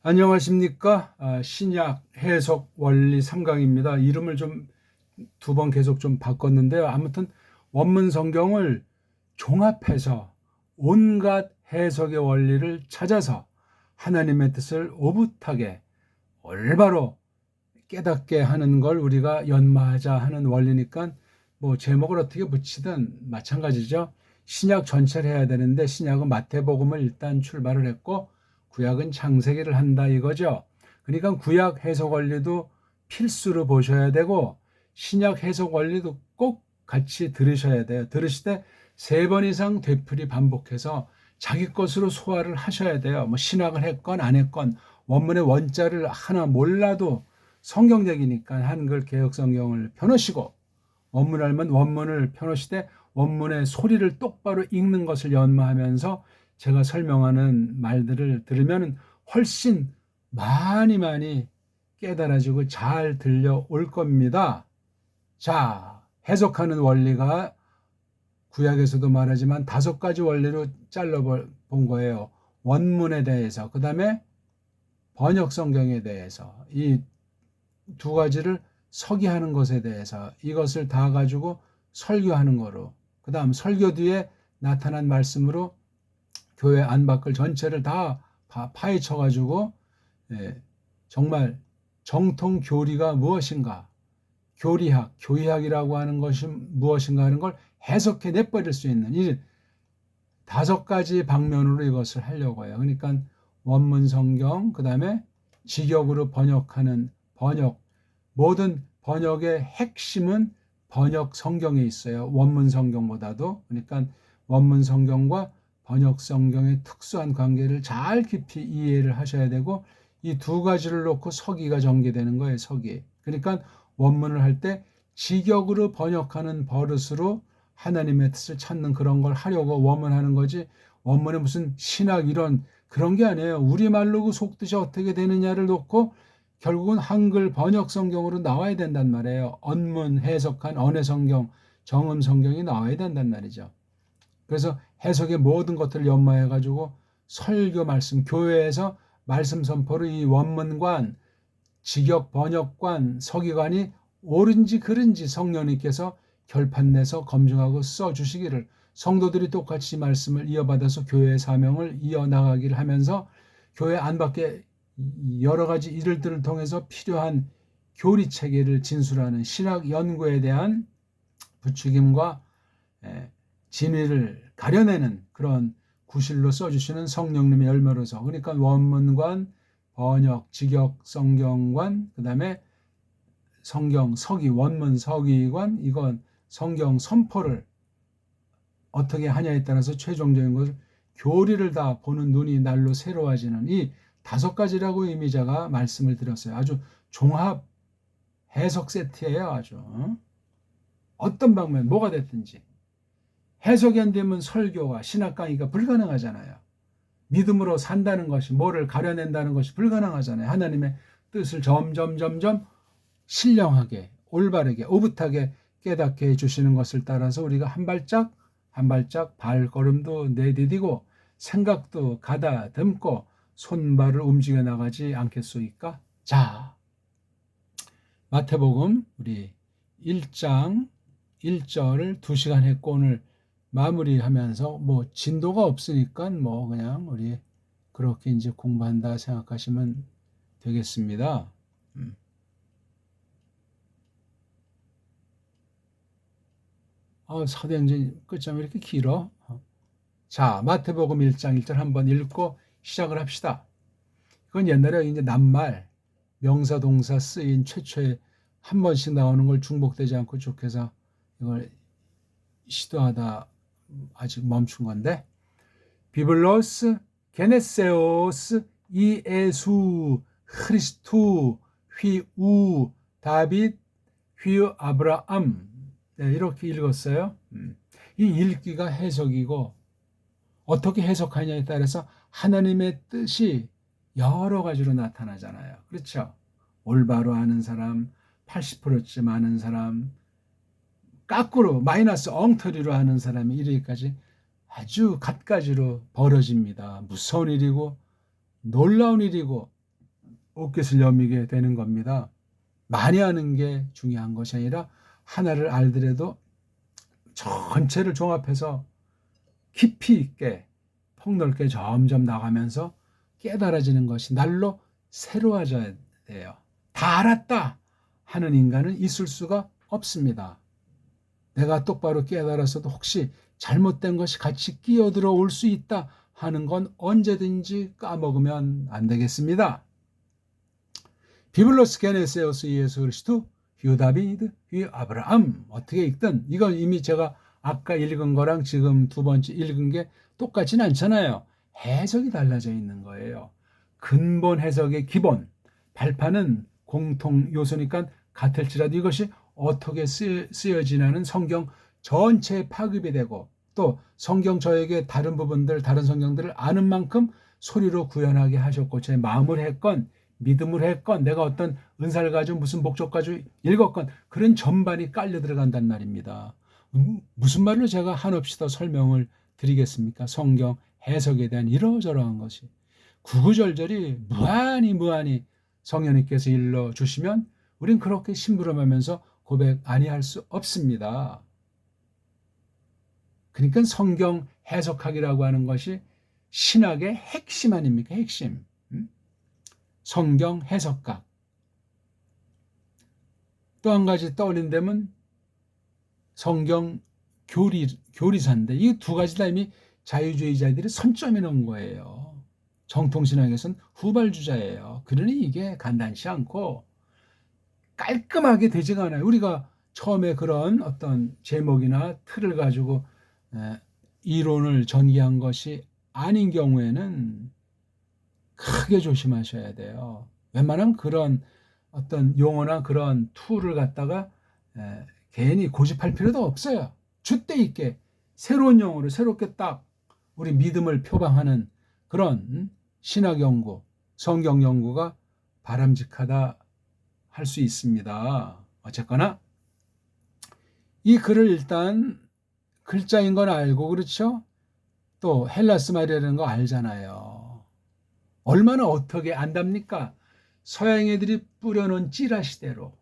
안녕하십니까? 신약 해석 원리 3강입니다. 이름을 좀 두 번 계속 좀 바꿨는데요. 아무튼 원문 성경을 종합해서 온갖 해석의 원리를 찾아서 하나님의 뜻을 오붓하게 올바로 깨닫게 하는 걸 우리가 연마하자 하는 원리니까 뭐 제목을 어떻게 붙이든 마찬가지죠. 신약 전체를 해야 되는데 신약은 마태복음을 일단 출발을 했고 구약은 창세기를 한다 이거죠. 그러니까 구약 해석 원리도 필수로 보셔야 되고 신약 해석 원리도 꼭 같이 들으셔야 돼요. 들으실 때 3번 이상 되풀이 반복해서 자기 것으로 소화를 하셔야 돼요. 뭐 신학을 했건 안 했건 원문의 원자를 하나 몰라도 성경적이니까 한글 개역 성경을 펴놓으시고 원문 알면 원문을 펴놓으시되 원문의 소리를 똑바로 읽는 것을 연마하면서 제가 설명하는 말들을 들으면 훨씬 많이 깨달아지고 잘 들려올 겁니다. 자, 해석하는 원리가 구약에서도 말하지만 5가지 원리로 잘라본 거예요. 원문에 대해서, 그 다음에 번역 성경에 대해서, 이 2가지를 서기하는 것에 대해서 이것을 다 가지고 설교하는 거로, 그 다음 설교 뒤에 나타난 말씀으로 교회 안팎을 전체를 다 파헤쳐 가지고 정말 정통 교리가 무엇인가, 교리학, 교의학이라고 하는 것이 무엇인가 하는 걸 해석해 내버릴 수 있는 이 5가지 방면으로 이것을 하려고 해요. 그러니까 원문 성경, 그 다음에 직역으로 번역하는 번역, 모든 번역의 핵심은 번역 성경에 있어요. 원문 성경보다도. 그러니까 원문 성경과 번역 성경의 특수한 관계를 잘 깊이 이해를 하셔야 되고 이 2가지를 놓고 서기가 전개되는 거예요. 서기. 그러니까 원문을 할 때 직역으로 번역하는 버릇으로 하나님의 뜻을 찾는 그런 걸 하려고 원문하는 거지, 원문에 무슨 신학 이런 그런 게 아니에요. 우리말로 그 속뜻이 어떻게 되느냐를 놓고 결국은 한글 번역 성경으로 나와야 된단 말이에요. 언문 해석한 언해 성경, 정음 성경이 나와야 된단 말이죠. 그래서 해석의 모든 것들을 연마해 가지고 설교 말씀, 교회에서 말씀 선포로 이 원문관, 직역 번역관, 서기관이 옳은지 그른지 성령님께서 결판 내서 검증하고 써주시기를, 성도들이 똑같이 말씀을 이어받아서 교회의 사명을 이어나가기를 하면서 교회 안팎의 여러 가지 일들을 통해서 필요한 교리 체계를 진술하는 신학 연구에 대한 부추김과 진위를 가려내는 그런 구실로 써주시는 성령님의 열매로서, 그러니까 원문관, 번역, 직역, 성경관, 그 다음에 성경 서기, 원문 서기관, 이건 성경 선포를 어떻게 하냐에 따라서 최종적인 것을 교리를 다 보는 눈이 날로 새로워지는 이 5가지라고 의미자가 말씀을 드렸어요. 아주 종합 해석 세트예요. 아주 어떤 방면 뭐가 됐든지 해석이 안 되면 설교와 신학 강의가 불가능하잖아요. 믿음으로 산다는 것이, 뭐를 가려낸다는 것이 불가능하잖아요. 하나님의 뜻을 점점 신령하게, 올바르게, 오붓하게 깨닫게 해주시는 것을 따라서 우리가 한 발짝 발걸음도 내디디고 생각도 가다듬고 손발을 움직여 나가지 않겠소이까? 자, 마태복음 우리 1장 1절을 2시간 했고 오늘 마무리하면서 뭐 진도가 없으니까 뭐 그냥 우리 그렇게 이제 공부한다 생각하시면 되겠습니다. 사도행전 끝점이 이렇게 길어? 자, 마태복음 1장 1절 한번 읽고 시작을 합시다. 그건 옛날에 이제 낱말, 명사, 동사 쓰인 최초에 한 번씩 나오는 걸 중복되지 않고 쭉 해서 이걸 시도하다 아직 멈춘 건데, 비블로스, 게네세오스, 이에수, 크리스투, 휘우, 다빗, 휘우 아브라함, 네, 이렇게 읽었어요. 이 읽기가 해석이고 어떻게 해석하냐에 따라서 하나님의 뜻이 여러 가지로 나타나잖아요. 그렇죠? 올바로 아는 사람, 80%쯤 아는 사람, 까꾸로 마이너스 엉터리로 하는 사람이 이르기까지 아주 갖가지로 벌어집니다. 무서운 일이고 놀라운 일이고 옷깃을 여미게 되는 겁니다. 많이 아는 게 중요한 것이 아니라 하나를 알더라도 전체를 종합해서 깊이 있게 폭넓게 점점 나가면서 깨달아지는 것이 날로 새로워져야 돼요. 다 알았다 하는 인간은 있을 수가 없습니다. 내가 똑바로 깨달았어도 혹시 잘못된 것이 같이 끼어들어 올 수 있다 하는 건 언제든지 까먹으면 안 되겠습니다. 비블로스 게네세우스 예수 그리스도 휘 다비드 휘 아브라함 어떻게 읽든 이건 이미 제가 아까 읽은 거랑 지금 두 번째 읽은 게 똑같진 않잖아요. 해석이 달라져 있는 거예요. 근본 해석의 기본 발판은 공통 요소니까 같을지라도 이것이 어떻게 쓰여지냐는 성경 전체에 파급이 되고 또 성경 저에게 다른 부분들 다른 성경들을 아는 만큼 소리로 구현하게 하셨고 제 마음을 했건 믿음을 했건 내가 어떤 은사를 가지고 무슨 목적 가지고 읽었건 그런 전반이 깔려 들어간단 말입니다. 무슨 말로 제가 한없이 더 설명을 드리겠습니까? 성경 해석에 대한 이러저러한 것이 구구절절이 무한히 성령님께서 일러주시면 우린 그렇게 심부름하면서 고백 아니할 수 없습니다. 그러니까 성경 해석하기라고 하는 것이 신학의 핵심 아닙니까? 핵심. 성경 해석학. 또 한 가지 떠올린 데면 성경 교리사인데 이 두 가지 다 이미 자유주의자들이 선점해 놓은 거예요. 정통신학에서는 후발주자예요. 그러니 이게 간단치 않고 깔끔하게 되지가 않아요. 우리가 처음에 그런 어떤 제목이나 틀을 가지고 이론을 전개한 것이 아닌 경우에는 크게 조심하셔야 돼요. 웬만하면 그런 어떤 용어나 그런 툴을 갖다가 괜히 고집할 필요도 없어요. 줏대 있게 새로운 용어로 새롭게 딱 우리 믿음을 표방하는 그런 신학 연구, 성경 연구가 바람직하다 할 수 있습니다. 어쨌거나 이 글을 일단 글자인 건 알고 그렇죠? 또 헬라스 말이라는 거 알잖아요. 얼마나 어떻게 안답니까? 서양 애들이 뿌려놓은 찌라시대로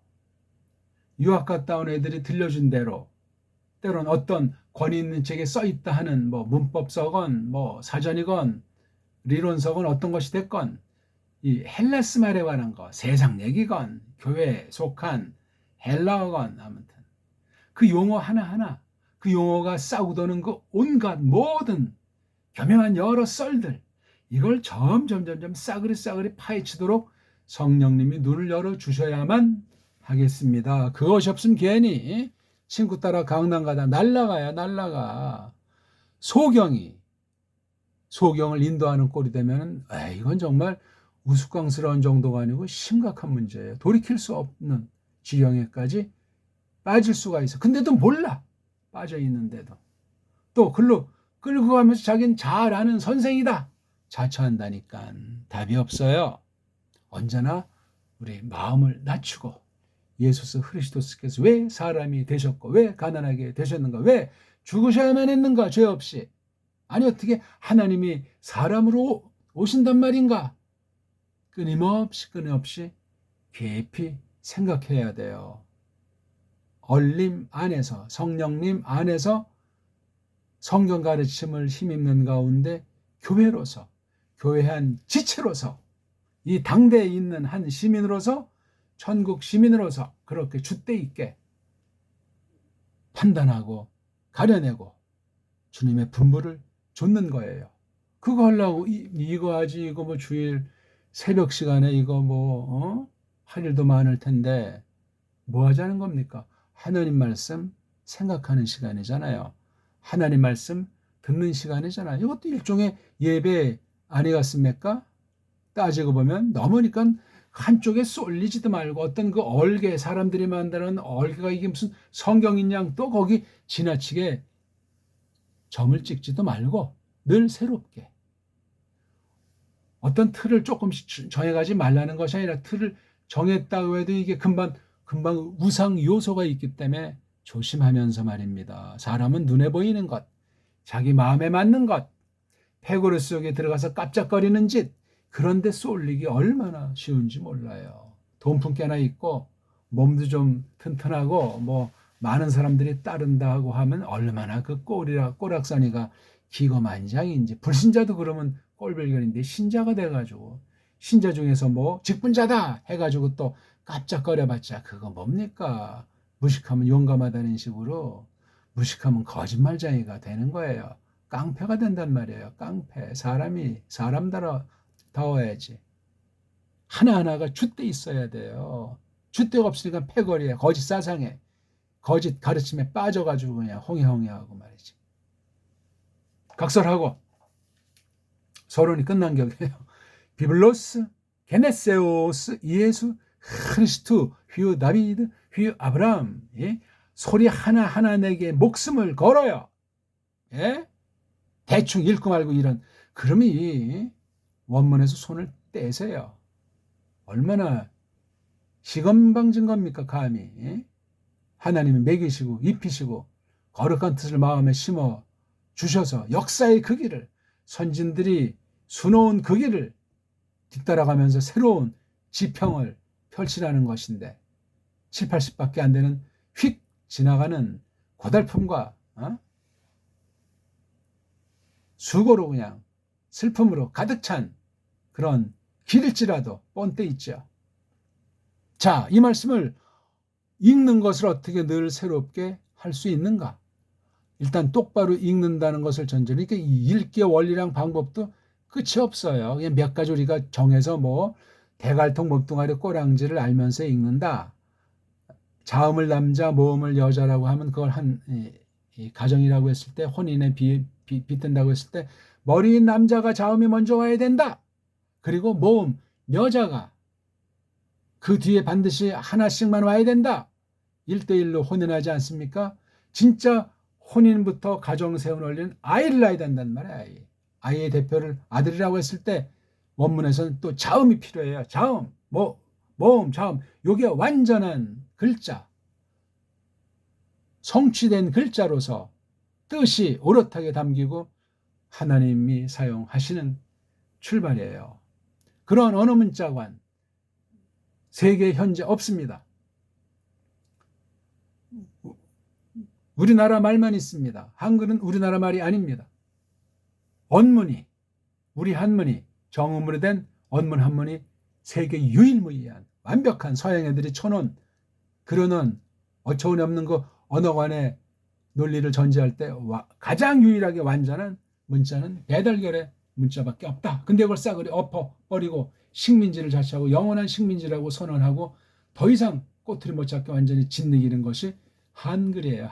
유학 갔다 온 애들이 들려준 대로 때로는 어떤 권위 있는 책에 써있다 하는 뭐 문법서건 뭐 사전이건 리론서건 어떤 것이 됐건 이 헬라스 말에 관한 거 세상 얘기건 교회에 속한 헬라어건 아무튼 그 용어 하나하나 그 용어가 싸고 도는 그 온갖 모든 교묘한 여러 썰들 이걸 점점 싸그리 파헤치도록 성령님이 눈을 열어주셔야만 하겠습니다. 그것이 없으면 괜히 친구 따라 강남 가다 날라가. 소경을 인도하는 꼴이 되면 이건 정말 우스꽝스러운 정도가 아니고 심각한 문제예요. 돌이킬 수 없는 지경에까지 빠질 수가 있어. 근데도 몰라. 빠져 있는데도. 또 글로 끌고 가면서 자기는 잘 아는 선생이다. 자처한다니까 답이 없어요. 언제나 우리 마음을 낮추고 예수 그리스도께서 왜 사람이 되셨고 왜 가난하게 되셨는가 왜 죽으셔야만 했는가 죄 없이 아니 어떻게 하나님이 사람으로 오신단 말인가 끊임없이 깊이 생각해야 돼요. 얼림 안에서 성령님 안에서 성경 가르침을 힘입는 가운데 교회로서 교회 한 지체로서 이 당대에 있는 한 시민으로서 천국 시민으로서 그렇게 줏대 있게 판단하고 가려내고 주님의 분부를 좇는 거예요. 그거 하려고 이거 하지 이거 뭐 주일 새벽 시간에 이거 할 일도 많을 텐데 뭐 하자는 겁니까? 하나님 말씀 생각하는 시간이잖아요. 하나님 말씀 듣는 시간이잖아요. 이것도 일종의 예배 아니겠습니까? 따지고 보면 넘으니까 한쪽에 쏠리지도 말고 어떤 그 얼개 사람들이 만드는 얼개가 이게 무슨 성경인 양 또 거기 지나치게 점을 찍지도 말고 늘 새롭게 어떤 틀을 조금씩 정해가지 말라는 것이 아니라 틀을 정했다고 해도 이게 금방 우상 요소가 있기 때문에 조심하면서 말입니다. 사람은 눈에 보이는 것, 자기 마음에 맞는 것, 패거리 속에 들어가서 깜짝거리는 짓 그런데 쏠리기 얼마나 쉬운지 몰라요. 돈푼 깨나 있고 몸도 좀 튼튼하고 뭐 많은 사람들이 따른다 하고 하면 얼마나 그 꼬락서니가 기거만장인지. 불신자도 그러면 꼴불견인데 신자가 돼가지고 신자 중에서 뭐 직분자다 해가지고 또 깜짝거려봤자 그거 뭡니까? 무식하면 용감하다는 식으로 무식하면 거짓말쟁이가 되는 거예요. 깡패가 된단 말이에요. 깡패. 사람이 사람다워야지. 하나하나가 줏대 있어야 돼요. 줏대가 없으니까 패거리에 거짓 사상에 거짓 가르침에 빠져가지고 그냥 홍해홍해하고 말이지. 각설하고 서론이 끝난 격이에요. 비블로스 게네세오스 이에수 크리스투 휘우 다비드 휘우 아브람. 예? 소리 하나하나 내게 목숨을 걸어요. 예? 대충 읽고 말고 이런. 그러면 이 원문에서 손을 떼세요. 얼마나 시건방진 겁니까 감히. 예? 하나님이 먹이시고 입히시고 거룩한 뜻을 마음에 심어 주셔서 역사의 그 길을 선진들이 수놓은 그 길을 뒤따라가면서 새로운 지평을 펼치라는 것인데 7, 80밖에 안 되는 휙 지나가는 고달픔과 수고로 그냥 슬픔으로 가득 찬 그런 길일지라도 뻔때 있죠. 자, 이 말씀을 읽는 것을 어떻게 늘 새롭게 할 수 있는가? 일단 똑바로 읽는다는 것을 전제로 이렇게 읽기의 원리랑 방법도 끝이 없어요. 그냥 몇 가지 우리가 정해서 뭐 대갈통 목동아리 꼬랑지를 알면서 읽는다. 자음을 남자 모음을 여자라고 하면 그걸 이 가정이라고 했을 때 혼인에 빗든다고 했을 때 머리인 남자가 자음이 먼저 와야 된다. 그리고 모음 여자가 그 뒤에 반드시 하나씩만 와야 된다. 1대1로 혼인하지 않습니까? 진짜 혼인부터 가정 세운 원리는 아이를 낳아야 된단 말이야. 아이의 대표를 아들이라고 했을 때 원문에서는 또 자음이 필요해요. 자음, 모음, 자음. 이게 완전한 글자, 성취된 글자로서 뜻이 오롯하게 담기고 하나님이 사용하시는 출발이에요. 그런 언어 문자관 세계에 현재 없습니다. 우리나라 말만 있습니다. 한글은 우리나라 말이 아닙니다. 언문이, 우리 한문이 정음으로 된 언문 한문이 세계 유일무이한 완벽한 서양 애들이 쳐놓은 그러는 어처구니없는 그 언어관의 논리를 전제할 때 가장 유일하게 완전한 문자는 배달결의 문자밖에 없다. 근데 그걸 싸그리 엎어버리고 식민지를 자처하고 영원한 식민지라고 선언하고 더 이상 꼬투리 못 잡게 완전히 짓이기는 것이 한글이에요.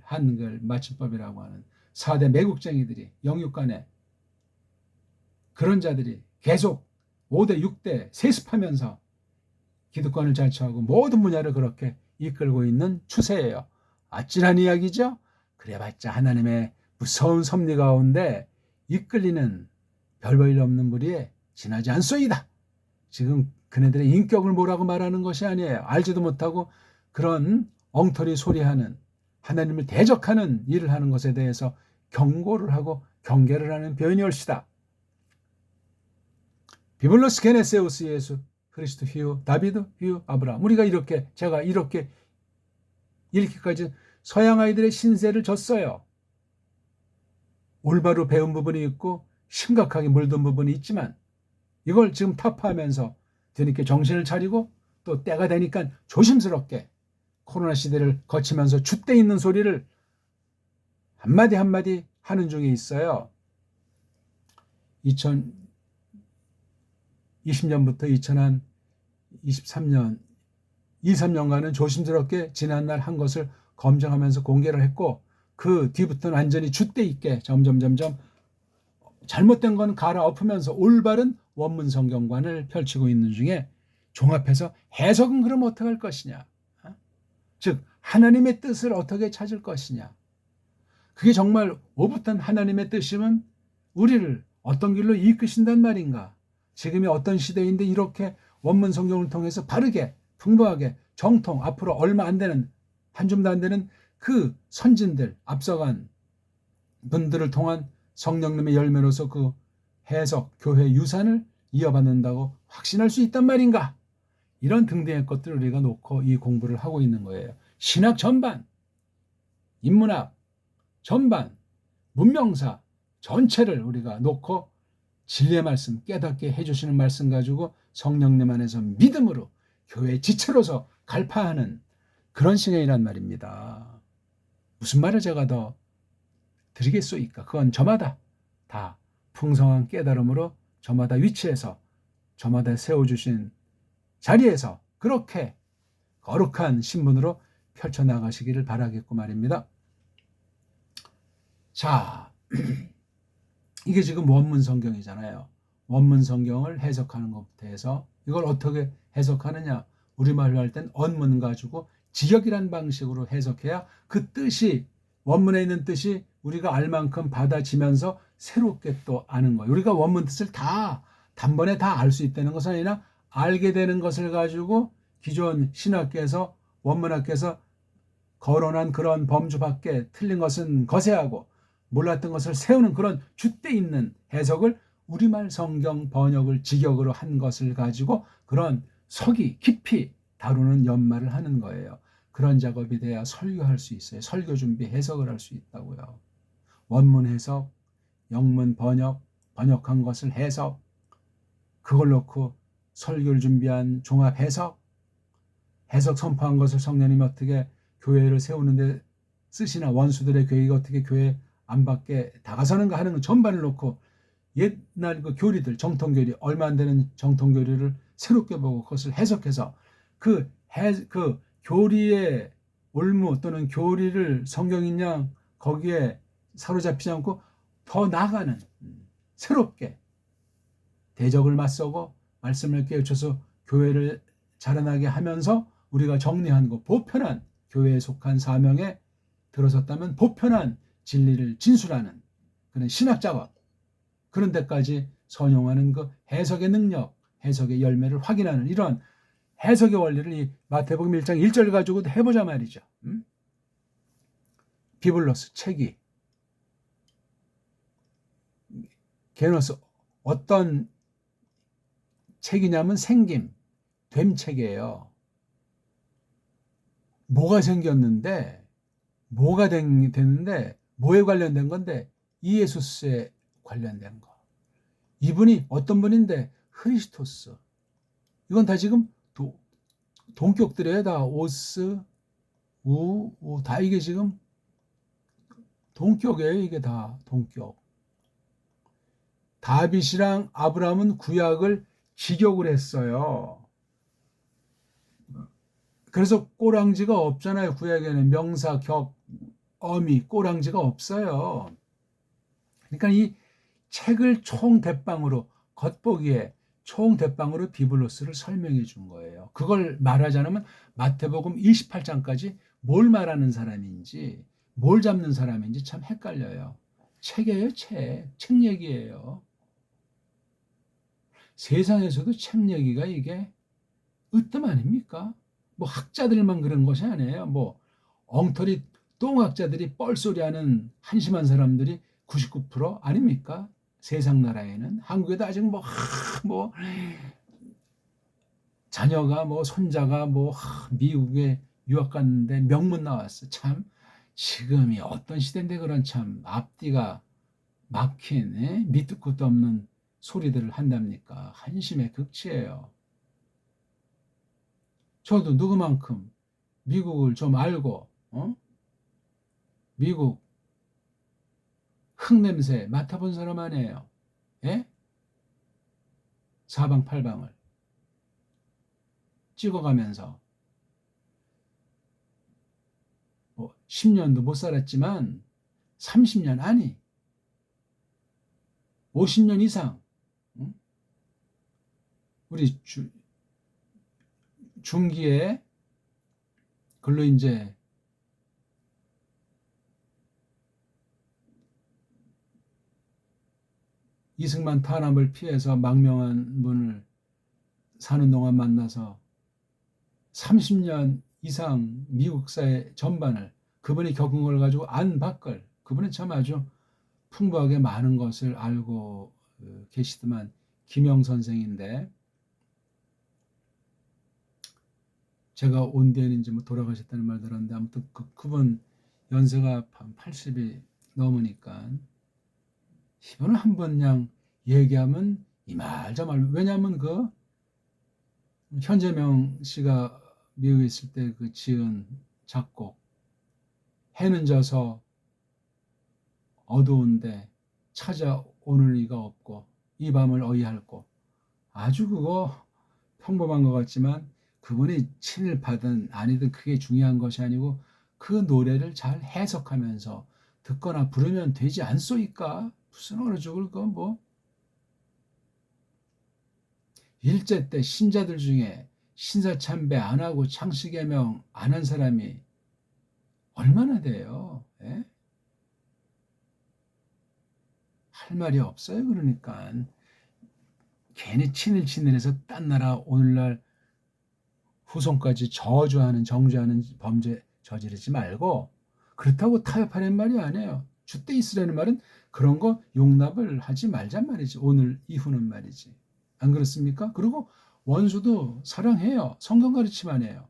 한글 맞춤법이라고 하는 4대 매국쟁이들이 영육간에 그런 자들이 계속 5대 6대 세습하면서 기득권을 자처하고 모든 분야를 그렇게 이끌고 있는 추세예요. 아찔한 이야기죠. 그래봤자 하나님의 무서운 섭리 가운데 이끌리는 별 볼 일 없는 무리에 지나지 않소이다. 지금 그네들의 인격을 뭐라고 말하는 것이 아니에요. 알지도 못하고 그런 엉터리 소리하는 하나님을 대적하는 일을 하는 것에 대해서 경고를 하고 경계를 하는 표현이 옳시다. 비블로스 게네세우스 예수 그리스도 휘우 다비드 휘우 아브라함. 우리가 제가 이렇게 읽기까지 서양 아이들의 신세를 졌어요. 올바로 배운 부분이 있고 심각하게 물든 부분이 있지만 이걸 지금 타파하면서 뒤늦게 정신을 차리고 또 때가 되니까 조심스럽게 코로나 시대를 거치면서 줏대 있는 소리를 한마디 한마디 하는 중에 있어요. 2020년부터 2023년 2-3년간은 조심스럽게 지난날 한 것을 검증하면서 공개를 했고 그 뒤부터는 완전히 줏대 있게 점점 잘못된 건 갈아엎으면서 올바른 원문 성경관을 펼치고 있는 중에 종합해서 해석은 그럼 어떻게 할 것이냐. 즉 하나님의 뜻을 어떻게 찾을 것이냐. 그게 정말 오붓한 하나님의 뜻이면 우리를 어떤 길로 이끄신단 말인가. 지금이 어떤 시대인데 이렇게 원문 성경을 통해서 바르게 풍부하게 정통 앞으로 얼마 안 되는 한 줌도 안 되는 그 선진들 앞서간 분들을 통한 성령님의 열매로서 그 해석 교회 유산을 이어받는다고 확신할 수 있단 말인가? 이런 등등의 것들을 우리가 놓고 이 공부를 하고 있는 거예요. 신학 전반, 인문학 전반, 문명사 전체를 우리가 놓고 진리의 말씀, 깨닫게 해주시는 말씀 가지고 성령님 안에서 믿음으로 교회 지체로서 갈파하는 그런 시간이란 말입니다. 무슨 말을 제가 더 드리겠소이까? 그건 저마다 다 풍성한 깨달음으로 저마다 위치에서 저마다 세워주신 자리에서 그렇게 거룩한 신분으로 펼쳐나가시기를 바라겠고 말입니다. 자, 이게 지금 원문 성경이잖아요. 원문 성경을 해석하는 것부터 해서 이걸 어떻게 해석하느냐? 우리말로 할 땐 언문 가지고 직역이란 방식으로 해석해야 그 뜻이 원문에 있는 뜻이 우리가 알 만큼 받아지면서 새롭게 또 아는 거예요. 우리가 원문 뜻을 다 단번에 다 알 수 있다는 것은 아니라 알게 되는 것을 가지고 기존 신학계에서 원문학계에서 거론한 그런 범주 밖에 틀린 것은 거세하고 몰랐던 것을 세우는 그런 줏대 있는 해석을 우리말 성경 번역을 직역으로 한 것을 가지고 그런 석이 깊이 다루는 연말을 하는 거예요. 그런 작업이 돼야 설교할 수 있어요. 설교 준비 해석을 할 수 있다고요. 원문 해석, 영문 번역, 번역한 것을 해석, 그걸 놓고 설교를 준비한 종합 해석, 해석 선포한 것을 성령님이 어떻게 교회를 세우는데 쓰시나 원수들의 교회가 어떻게 교회 안 밖에 다가서는가 하는 전반을 놓고 옛날 그 교리들, 정통교리, 얼마 안 되는 정통교리를 새롭게 보고 그것을 해석해서 그 교리의 올무 또는 교리를 성경인 양 거기에 사로잡히지 않고 더 나아가는 새롭게 대적을 맞서고 말씀을 깨우쳐서 교회를 자라나게 하면서 우리가 정리한 것 보편한 교회에 속한 사명에 들어섰다면 보편한 진리를 진술하는 그런 신학 작업 그런 데까지 선용하는 그 해석의 능력, 해석의 열매를 확인하는 이런 해석의 원리를 이 마태복음 1장 1절 가지고도 해보자 말이죠. 비블로스 책이 게노스 어떤 책이냐면 생김, 됨 책이에요. 뭐가 생겼는데 뭐가 됐는데 뭐에 관련된 건데 이에수스에 관련된 거. 이분이 어떤 분인데 크리스토스. 이건 다 지금 동격들이에요. 다 오스, 다 이게 지금 동격이에요. 이게 다 동격. 다윗이랑 아브라함은 구약을 직역을 했어요. 그래서 꼬랑지가 없잖아요. 구약에는 명사, 격, 어미, 꼬랑지가 없어요. 그러니까 이 책을 총대빵으로 겉보기에 총대빵으로 비블로스를 설명해 준 거예요. 그걸 말하지 않으면 마태복음 28장까지 뭘 말하는 사람인지 뭘 잡는 사람인지 참 헷갈려요. 책이에요. 책 얘기예요. 세상에서도 책 얘기가 이게 으뜸 아닙니까? 뭐 학자들만 그런 것이 아니에요. 뭐 엉터리 똥학자들이 뻘소리하는 한심한 사람들이 99% 아닙니까? 세상 나라에는 한국에도 아직 뭐 자녀가 뭐 손자가 뭐 미국에 유학 갔는데 명문 나왔어. 참 지금이 어떤 시대인데 그런 참 앞뒤가 막힌 밑도 끝도 없는 소리들을 한답니까? 한심의 극치예요. 저도 누구만큼 미국을 좀 알고 미국 흙냄새 맡아본 사람 아니에요. 예? 사방팔방을 찍어가면서 뭐 10년도 못 살았지만 30년 아니 50년 이상 우리 중기에 글로 이제 이승만 탄압을 피해서 망명한 분을 사는 동안 만나서 30년 이상 미국 사회 전반을 그분이 겪은 걸 가지고 안팎을 그분은 참 아주 풍부하게 많은 것을 알고 계시더만 김영 선생인데 제가 온대인인지 뭐 돌아가셨다는 말 들었는데 아무튼 그분 연세가 80이 넘으니까 이분은 한번 그냥 얘기하면 이 말 저 말 왜냐하면 그 현재명 씨가 미국에 있을 때 그 지은 작곡 해는 져서 어두운데 찾아오는 이가 없고 이 밤을 어이할고 아주 그거 평범한 것 같지만 그분이 친일파든 아니든 그게 중요한 것이 아니고 그 노래를 잘 해석하면서 듣거나 부르면 되지 않소이까? 무슨 어느 쪽을 뭐 일제 때 신자들 중에 신사참배 안 하고 창씨개명 안 한 사람이 얼마나 돼요? 예? 할 말이 없어요. 그러니까 괜히 친일해서 딴 나라 오늘날 후손까지 저주하는 정죄하는 범죄 저지르지 말고 그렇다고 타협하는 말이 아니에요. 주때 있으라는 말은 그런 거 용납을 하지 말잔 말이지. 오늘 이후는 말이지. 안 그렇습니까? 그리고 원수도 사랑해요. 성경 가르치만 해요.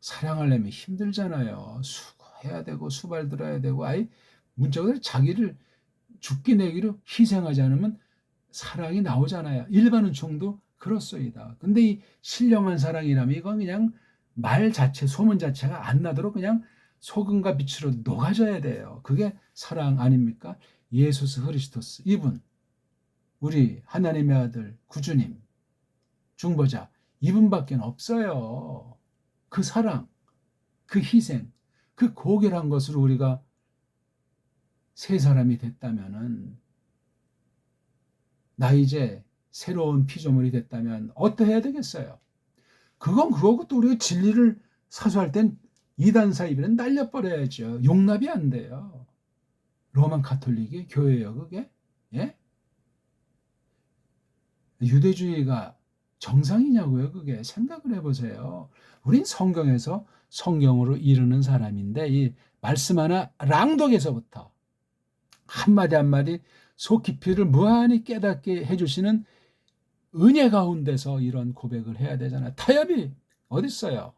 사랑하려면 힘들잖아요. 수고해야 되고 수발 들어야 되고 아예 문자 그대로 자기를 죽기 내기로 희생하지 않으면 사랑이 나오잖아요. 일반 은총도 그렇소이다. 근데 이 신령한 사랑이라면 이건 그냥 말 자체, 소문 자체가 안 나도록 그냥 소금과 빛으로 녹아져야 돼요. 그게 사랑 아닙니까? 예수스 그리스도스 이분 우리 하나님의 아들 구주님 중보자 이분밖에 없어요. 그 사랑, 그 희생, 그 고결한 것으로 우리가 새 사람이 됐다면은 나 이제 새로운 피조물이 됐다면 어떠해야 되겠어요? 그건 그거고 또 우리가 진리를 사수할 땐 이단 사이비는 날려버려야죠. 용납이 안 돼요. 로만 가톨릭이 교회예요, 그게? 예? 유대주의가 정상이냐고요, 그게? 생각을 해보세요. 우린 성경에서 성경으로 이르는 사람인데 이 말씀 하나 랑독에서부터 한마디 한마디 속 깊이를 무한히 깨닫게 해주시는 은혜 가운데서 이런 고백을 해야 되잖아요. 타협이 어딨어요?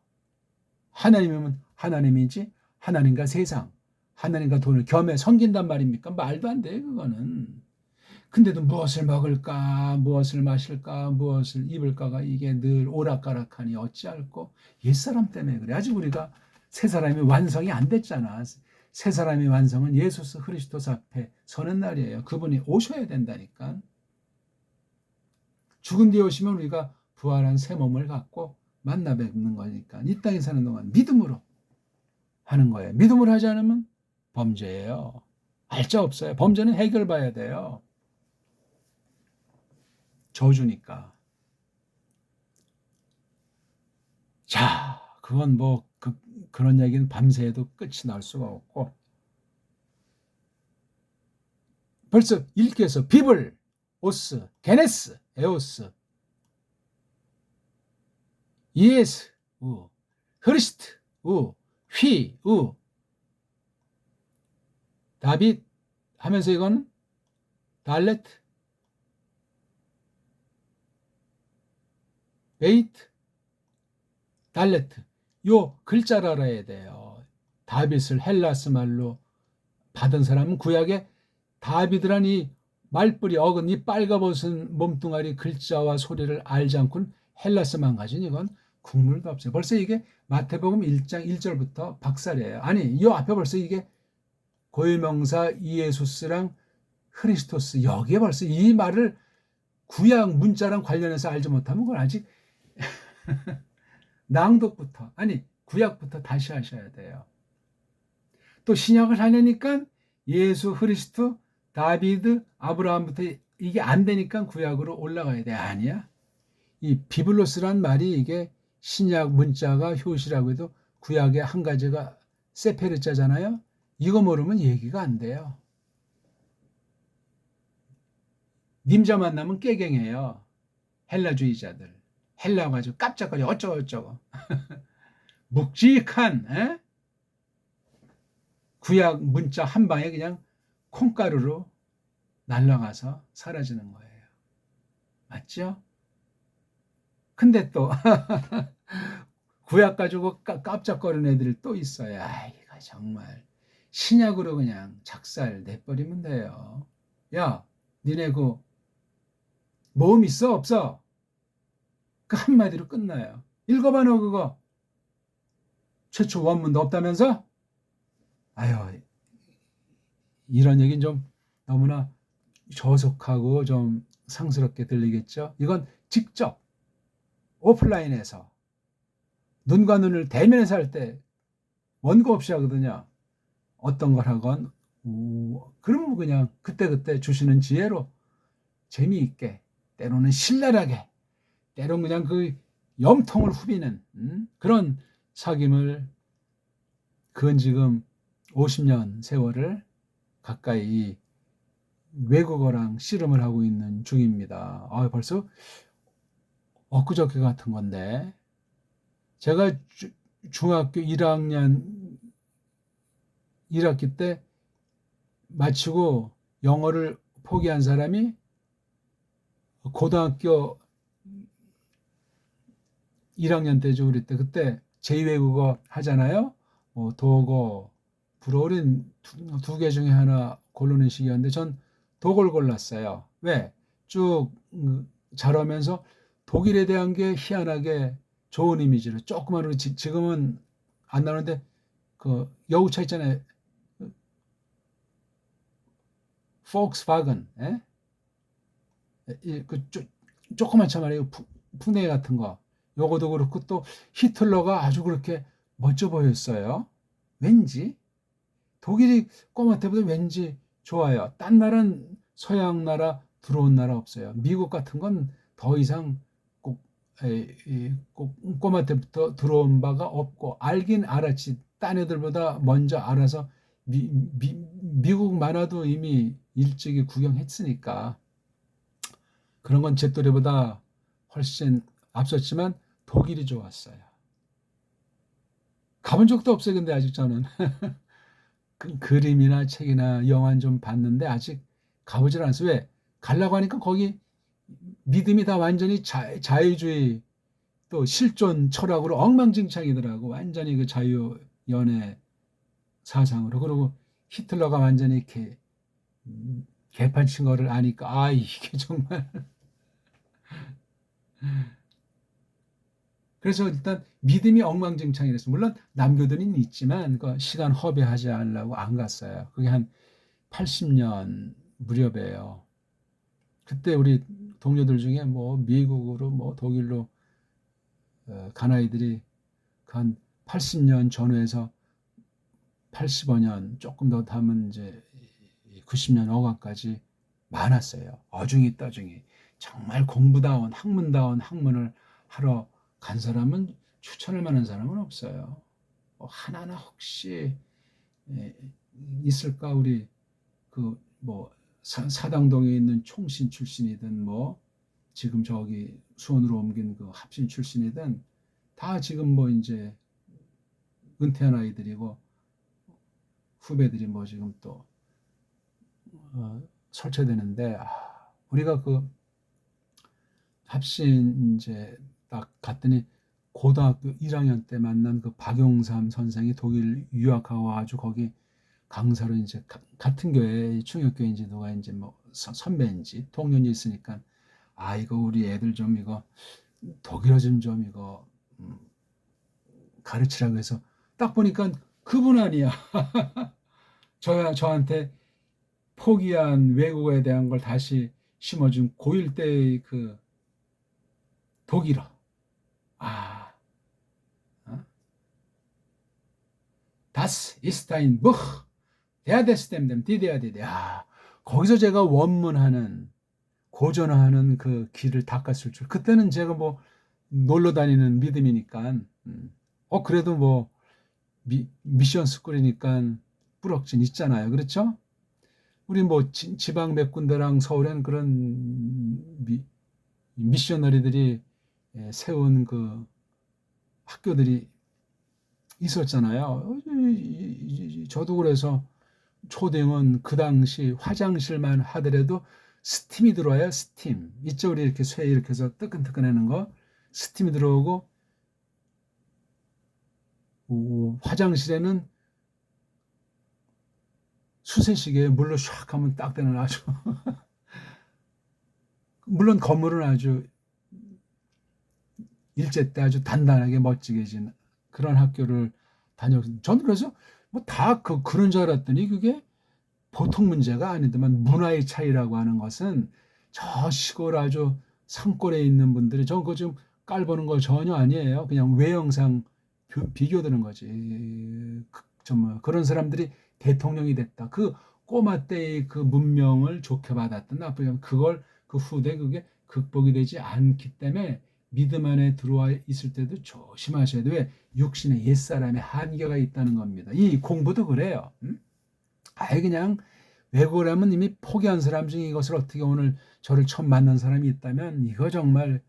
하나님이면 하나님이지 하나님과 세상, 하나님과 돈을 겸해 섬긴단 말입니까? 말도 안 돼요, 그거는. 근데도 무엇을 먹을까, 무엇을 마실까, 무엇을 입을까가 이게 늘 오락가락하니 어찌할꼬 옛사람 때문에 그래. 아직 우리가 새 사람이 완성이 안 됐잖아. 새 사람의 완성은 예수스 그리스도스 앞에 서는 날이에요. 그분이 오셔야 된다니까. 죽은 뒤에 오시면 우리가 부활한 새 몸을 갖고 만나 뵙는 거니까 이 땅에 사는 동안 믿음으로 하는 거예요. 믿음으로 하지 않으면 범죄예요. 알자 없어요. 범죄는 해결봐야 돼요. 저주니까. 자, 그건 뭐 그런 얘기는 밤새도 끝이 날 수가 없고 벌써 읽기에서 비블, 오스, 게네스, 에오스, 예스, 우, 흐리스트, 우, 휘, 우, 다빗 하면서 이거는 달레트, 베이트, 달레트 요 글자를 알아야 돼요. 다빗을 헬라스 말로 받은 사람은 구약에 다비드란 이 말뿌리 어근 이 빨가벗은 몸뚱아리 글자와 소리를 알지 않고는 헬라스만 가진 이건 국물도 없어요. 벌써 이게 마태복음 1장 1절부터 박살이에요. 아니 이 앞에 벌써 이게 고유명사 이에수스랑 크리스토스 여기에 벌써 이 말을 구약 문자랑 관련해서 알지 못하면 그건 아직 낭독부터 아니 구약부터 다시 하셔야 돼요. 또 신약을 하려니까 예수 그리스도 다비드 아브라함부터 이게 안 되니까 구약으로 올라가야 돼. 아니야. 이 비블로스란 말이 이게 신약 문자가 효시라고 해도 구약의 한 가지가 세페르자잖아요. 이거 모르면 얘기가 안 돼요. 님자 만나면 깨갱해요. 헬라주의자들. 헬라 가지고 깜짝거려 어쩌고 묵직한 에? 구약 문자 한 방에 그냥 콩가루로 날아가서 사라지는 거예요. 맞죠? 근데 또 구약 가지고 깜짝거리는 애들이 또 있어요. 아, 이거 정말 신약으로 그냥 작살 내버리면 돼요. 야, 니네 그 모험 있어? 없어? 그 한마디로 끝나요. 읽어봐, 너 그거. 최초 원문도 없다면서? 아유, 이런 얘기는 좀 너무나 저속하고 좀 상스럽게 들리겠죠? 이건 직접 오프라인에서 눈과 눈을 대면해서 할 때 원고 없이 하거든요. 어떤 걸 하건 그럼 그냥 그때그때 주시는 지혜로 재미있게 때로는 신랄하게 때로는 그냥 그 염통을 후비는 그런 사귐을 그건 지금 50년 세월을 가까이 외국어랑 씨름을 하고 있는 중입니다. 아, 벌써 엊그저께 같은 건데 제가 중학교 1학년 1학기 때 마치고 영어를 포기한 사람이 고등학교 1학년 때죠. 우리 때 그때 제2외국어 하잖아요. 뭐 독어, 불어는 두 개 중에 하나 고르는 시기였는데 전 독을 골랐어요. 왜? 쭉 자라면서 독일에 대한 게 희한하게 좋은 이미지로 조그만 우리 지금은 안 나오는데 그 여우차 있잖아요. 폭스바겐, 예? 그 조그만 차 말이에요. 풍뎅이 같은 거. 요거도 그렇고 또 히틀러가 아주 그렇게 멋져 보였어요. 왠지 독일이 꼬마 때보다 왠지 좋아요. 딴 나라는 서양 나라 들어온 나라 없어요. 미국 같은 건 더 이상 꼭, 꼭 꼬마 때부터 들어온 바가 없고 알긴 알았지. 딴 애들보다 먼저 알아서 미국 만화도 이미 일찍이 구경했으니까 그런 건 제 또래보다 훨씬 앞섰지만 독일이 좋았어요. 가본 적도 없어요. 근데 아직 저는 그림이나 책이나 영화는 좀 봤는데 아직 가보질 않았어요. 왜? 가려고 하니까 거기 믿음이 다 완전히 자유주의 또 실존 철학으로 엉망진창이더라고. 완전히 그 자유 연애 사상으로. 그리고 히틀러가 완전히 이렇게 개판 친 거를 아니까 아 이게 정말 그래서 일단 믿음이 엉망진창이랬어. 물론 남교도는 있지만 그 시간 허비하지 않으려고 안 갔어요. 그게 한 80년 무렵이에요. 그때 우리 동료들 중에 뭐 미국으로 뭐 독일로 간 아이들이 한 80년 전후에서 85년 조금 더 담은 이제 90년 어간까지 많았어요. 어중이 떠중이 정말 공부다운 학문다운 학문을 하러 간 사람은 추천할 만한 사람은 없어요. 하나나 혹시 있을까 우리 그 뭐 사당동에 있는 총신 출신이든 뭐 지금 저기 수원으로 옮긴 그 합신 출신이든 다 지금 뭐 이제 은퇴한 아이들이고 후배들이 뭐 지금 또 설치되는데 우리가 그 합신 이제 딱 갔더니 고등학교 1학년 때 만난 그 박용삼 선생이 독일 유학하고 와가지고 거기 강사로 이제 같은 교회 충격교회인지 누가 이제 뭐 선배인지 동료인지 있으니까 이거 우리 애들 좀 이거 독일어 좀 이거 가르치라고 해서 딱 보니까 그분 아니야. 저한테 포기한 외국어에 대한 걸 다시 심어준 고1 때의 그 독일어. 아, 어? Das ist ein Buch. Der des dem 디데아디데. 거기서 제가 원문하는 고전하는 그 길을 닦았을 줄. 그때는 제가 뭐 놀러 다니는 믿음이니까. 그래도 뭐 미션 스쿨이니까 뿌럭진 있잖아요. 그렇죠? 우리 뭐 지방 몇 군데랑 서울엔 그런 미셔너리들이 세운 그 학교들이 있었잖아요. 저도 그래서 초등은 그 당시 화장실만 하더라도 스팀이 들어와요. 스팀. 이쪽으로 이렇게 쇠 이렇게 해서 뜨끈뜨끈하는 거. 스팀이 들어오고 화장실에는 수세식에 물로 샥 하면 딱 되는 아주 물론 건물은 아주 일제 때 아주 단단하게 멋지게 진 그런 학교를 다녔습니다. 저는 그래서 뭐 다 그런 줄 알았더니 그게 보통 문제가 아니더만 문화의 차이라고 하는 것은 저 시골 아주 산골에 있는 분들이 저 그거 좀 깔보는 거 전혀 아니에요. 그냥 외형상 비교되는 거지. 정말 그런 사람들이 대통령이 됐다. 그 꼬마 때의 그 문명을 좋게 받았던 나쁘게 그걸 그 후대 그게 극복이 되지 않기 때문에 믿음 안에 들어와 있을 때도 조심하셔야 돼. 왜? 육신의 옛사람의 한계가 있다는 겁니다. 이 공부도 그래요. 아예 그냥 외고라면 이미 포기한 사람 중에 이것을 어떻게 오늘 저를 처음 만난 사람이 있다면 이거 정말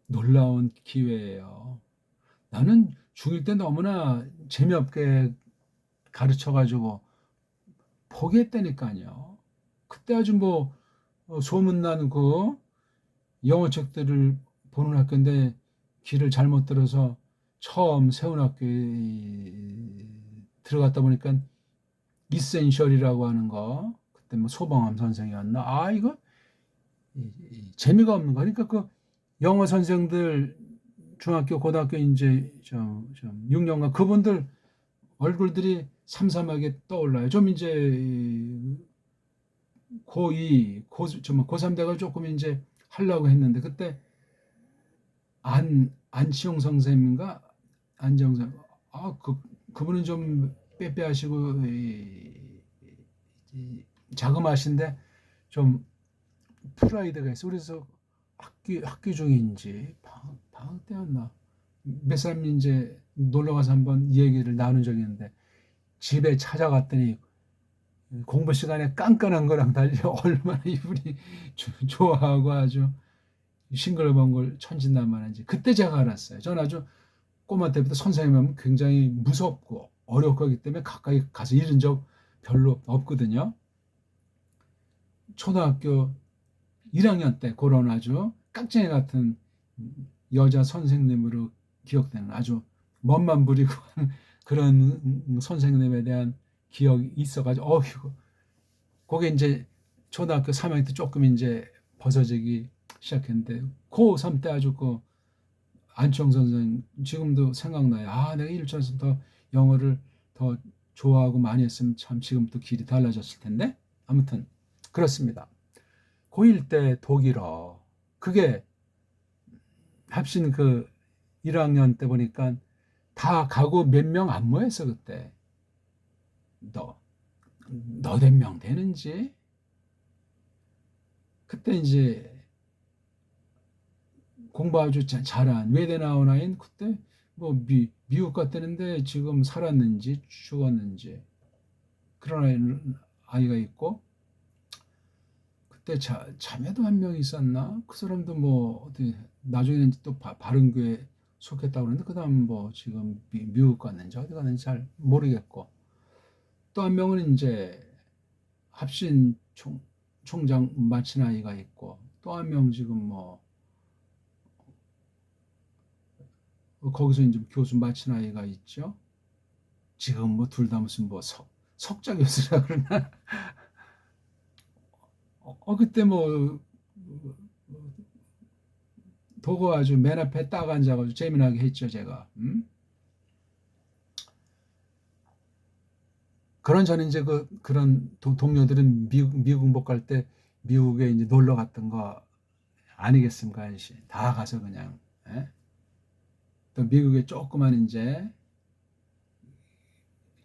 놀라운 기회예요. 나는 중1 때 너무나 재미없게 가르쳐가지고 포기했다니까요. 그때 아주 뭐 소문난 그 영어 책들을 보는 학교인데 길을 잘못 들어서 처음 세운 학교에 들어갔다 보니까 이센셜이라고 하는 거 그때 뭐 소방함 선생이었나 이거 재미가 없는 거 그러니까 그 영어 선생들 중학교 고등학교 이제 좀 6년간 그분들 얼굴들이 삼삼하게 떠올라요. 좀 이제 고2 고3 대가 조금 이제 하려고 했는데 그때 안치홍 선생님인가 안정 선 그분은 좀 빼빼하시고 자그마하신데 좀 프라이드가 있어. 그래서 학기 중인지 방학 때였나 몇 사람 이제 놀러 가서 한번 이 얘기를 나눈 적이 있는데 집에 찾아갔더니 공부 시간에 깐깐한 거랑 달리 얼마나 이분이 좋아하고 아주 싱글벙글 천진난만한지 그때 제가 알았어요. 저는 아주 꼬마 때부터 선생님하면 굉장히 무섭고 어렵고 하기 때문에 가까이 가서 잃은 적 별로 없거든요. 초등학교 1학년 때 그런 아주 깍쟁이 같은 여자 선생님으로 기억되는 아주 멋만 부리고 그런 선생님에 대한 기억이 있어가지고 어휴 그게 이제 초등학교 3학년 때 조금 이제 벗어지기 시작했는데 고3 때 아주 그 안치홍 선생 지금도 생각나요. 내가 1차에서 더 영어를 더 좋아하고 많이 했으면 참 지금 또 길이 달라졌을 텐데 아무튼 그렇습니다. 고1 때 독일어 그게 합신 그 1학년 때 보니까 다 가고 몇 명 안 모였어 그때 너댓 명 되는지 그때 이제 공부 아주 잘한 외대 나온 아이는 그때 뭐 미국 갔다는데 지금 살았는지 죽었는지 그런 아이가 있고 그때 자매도 한 명 있었나 그 사람도 뭐 어디 나중에는 또 바른교회 속했다고 그러는데 그다음 뭐 지금 미국 갔는지 어디 갔는지 잘 모르겠고 또 한 명은 이제 합신 총장 마친 아이가 있고 또 한 명 지금 뭐 거기서 이제 교수 마친 아이가 있죠. 지금 뭐 둘 다 무슨 뭐 석자 교수라 그러나 그때 뭐 보고 아주 맨 앞에 딱 앉아가지고 재미나게 했죠 제가. 그런 저는 이제 그런 동료들은 미국 못 갈 때 미국에 이제 놀러 갔던 거 아니겠습니까? 아저씨 다 가서 그냥 또 미국에 조그만 이제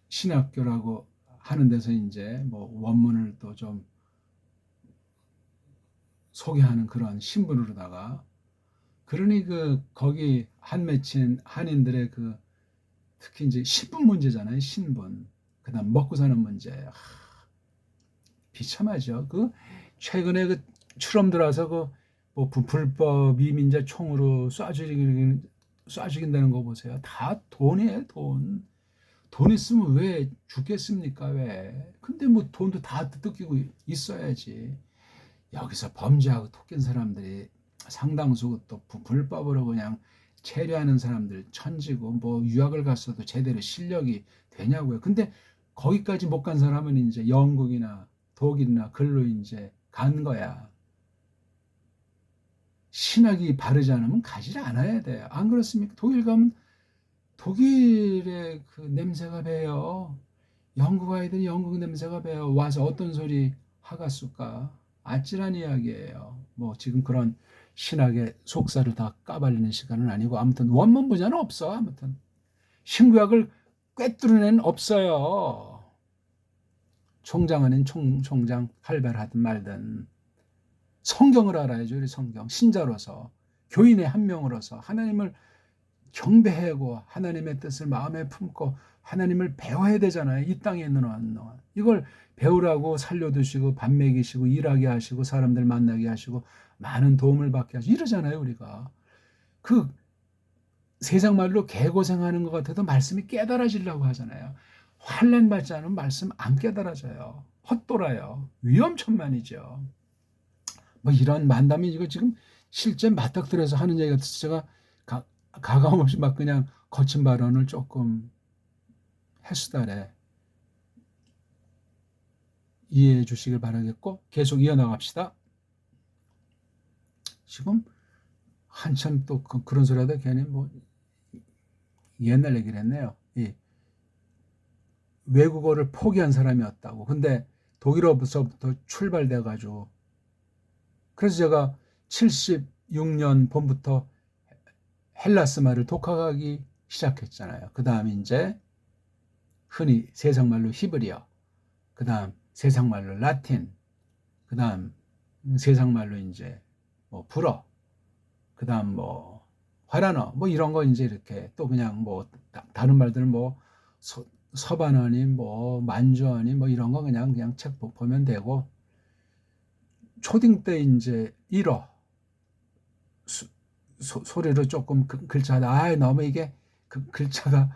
신학교라고 하는 데서 이제 뭐 원문을 또 좀 소개하는 그런 신분으로다가 그러니 거기 한 맺힌 한인들의 특히 이제 신분 문제잖아요. 신분. 그다음 먹고 사는 문제. 비참하죠. 최근에 추럼 들어서 뭐 불법 이민자 총으로 쏴죽인다는 거 보세요. 다 돈이에요, 돈. 돈 있으면 왜 죽겠습니까? 왜? 근데 뭐 돈도 다 뜯기고 있어야지. 여기서 범죄하고 토낀 사람들이 상당수 또 불법으로 그냥 체류하는 사람들 천지고 뭐 유학을 갔어도 제대로 실력이 되냐고요. 근데 거기까지 못 간 사람은 이제 영국이나 독일이나 글로 이제 간 거야. 신학이 바르지 않으면 가지 않아야 돼요. 안 그렇습니까? 독일 가면 독일의 그 냄새가 배요. 영국 아이들이 영국 냄새가 배요. 와서 어떤 소리 하갔을까? 아찔한 이야기예요. 뭐 지금 그런 신학의 속사를 다 까발리는 시간은 아니고 아무튼 원문 부자는 없어. 아무튼 신구약을 꿰뚫어낸 없어요. 총장 아닌 총장 할배하든 말든 성경을 알아야죠. 우리 성경 신자로서 교인의 한 명으로서 하나님을 경배하고 하나님의 뜻을 마음에 품고 하나님을 배워야 되잖아요. 이 땅에 있는 한동안 이걸 배우라고 살려두시고 밥 먹이시고 일하게 하시고 사람들 만나게 하시고 많은 도움을 받게 하시고 이러잖아요. 우리가 그 세상 말로 개고생하는 것 같아도 말씀이 깨달아지려고 하잖아요. 환난 받지 않으면 말씀 안 깨달아져요. 헛돌아요. 위험천만이죠. 뭐 이런 만담이 이거 지금 실제 맞닥뜨려서 하는 얘기 같아서 제가 가감 없이 막 그냥 거친 발언을 조금 해수달에 이해해 주시길 바라겠고 계속 이어나갑시다. 지금 한참 또 그런 소리 하다 괜히 뭐 옛날 얘기를 했네요. 이 외국어를 포기한 사람이었다고. 근데 독일어부터 출발돼 가지고 그래서 제가 76년 봄부터 헬라스 말을 독학하기 시작했잖아요. 그 다음 이제 흔히 세상말로 히브리어, 그 다음 세상말로 라틴, 그 다음 세상말로 이제 뭐 불어, 그 다음 뭐 화란어, 뭐 이런 거 이제 이렇게 또 그냥 뭐 다른 말들은 뭐 서반어니 뭐 만주어니 뭐 이런 거 그냥 책 보면 되고 초딩 때 이제 1어 소리로 조금 글자다. 너무 이게 그 글자가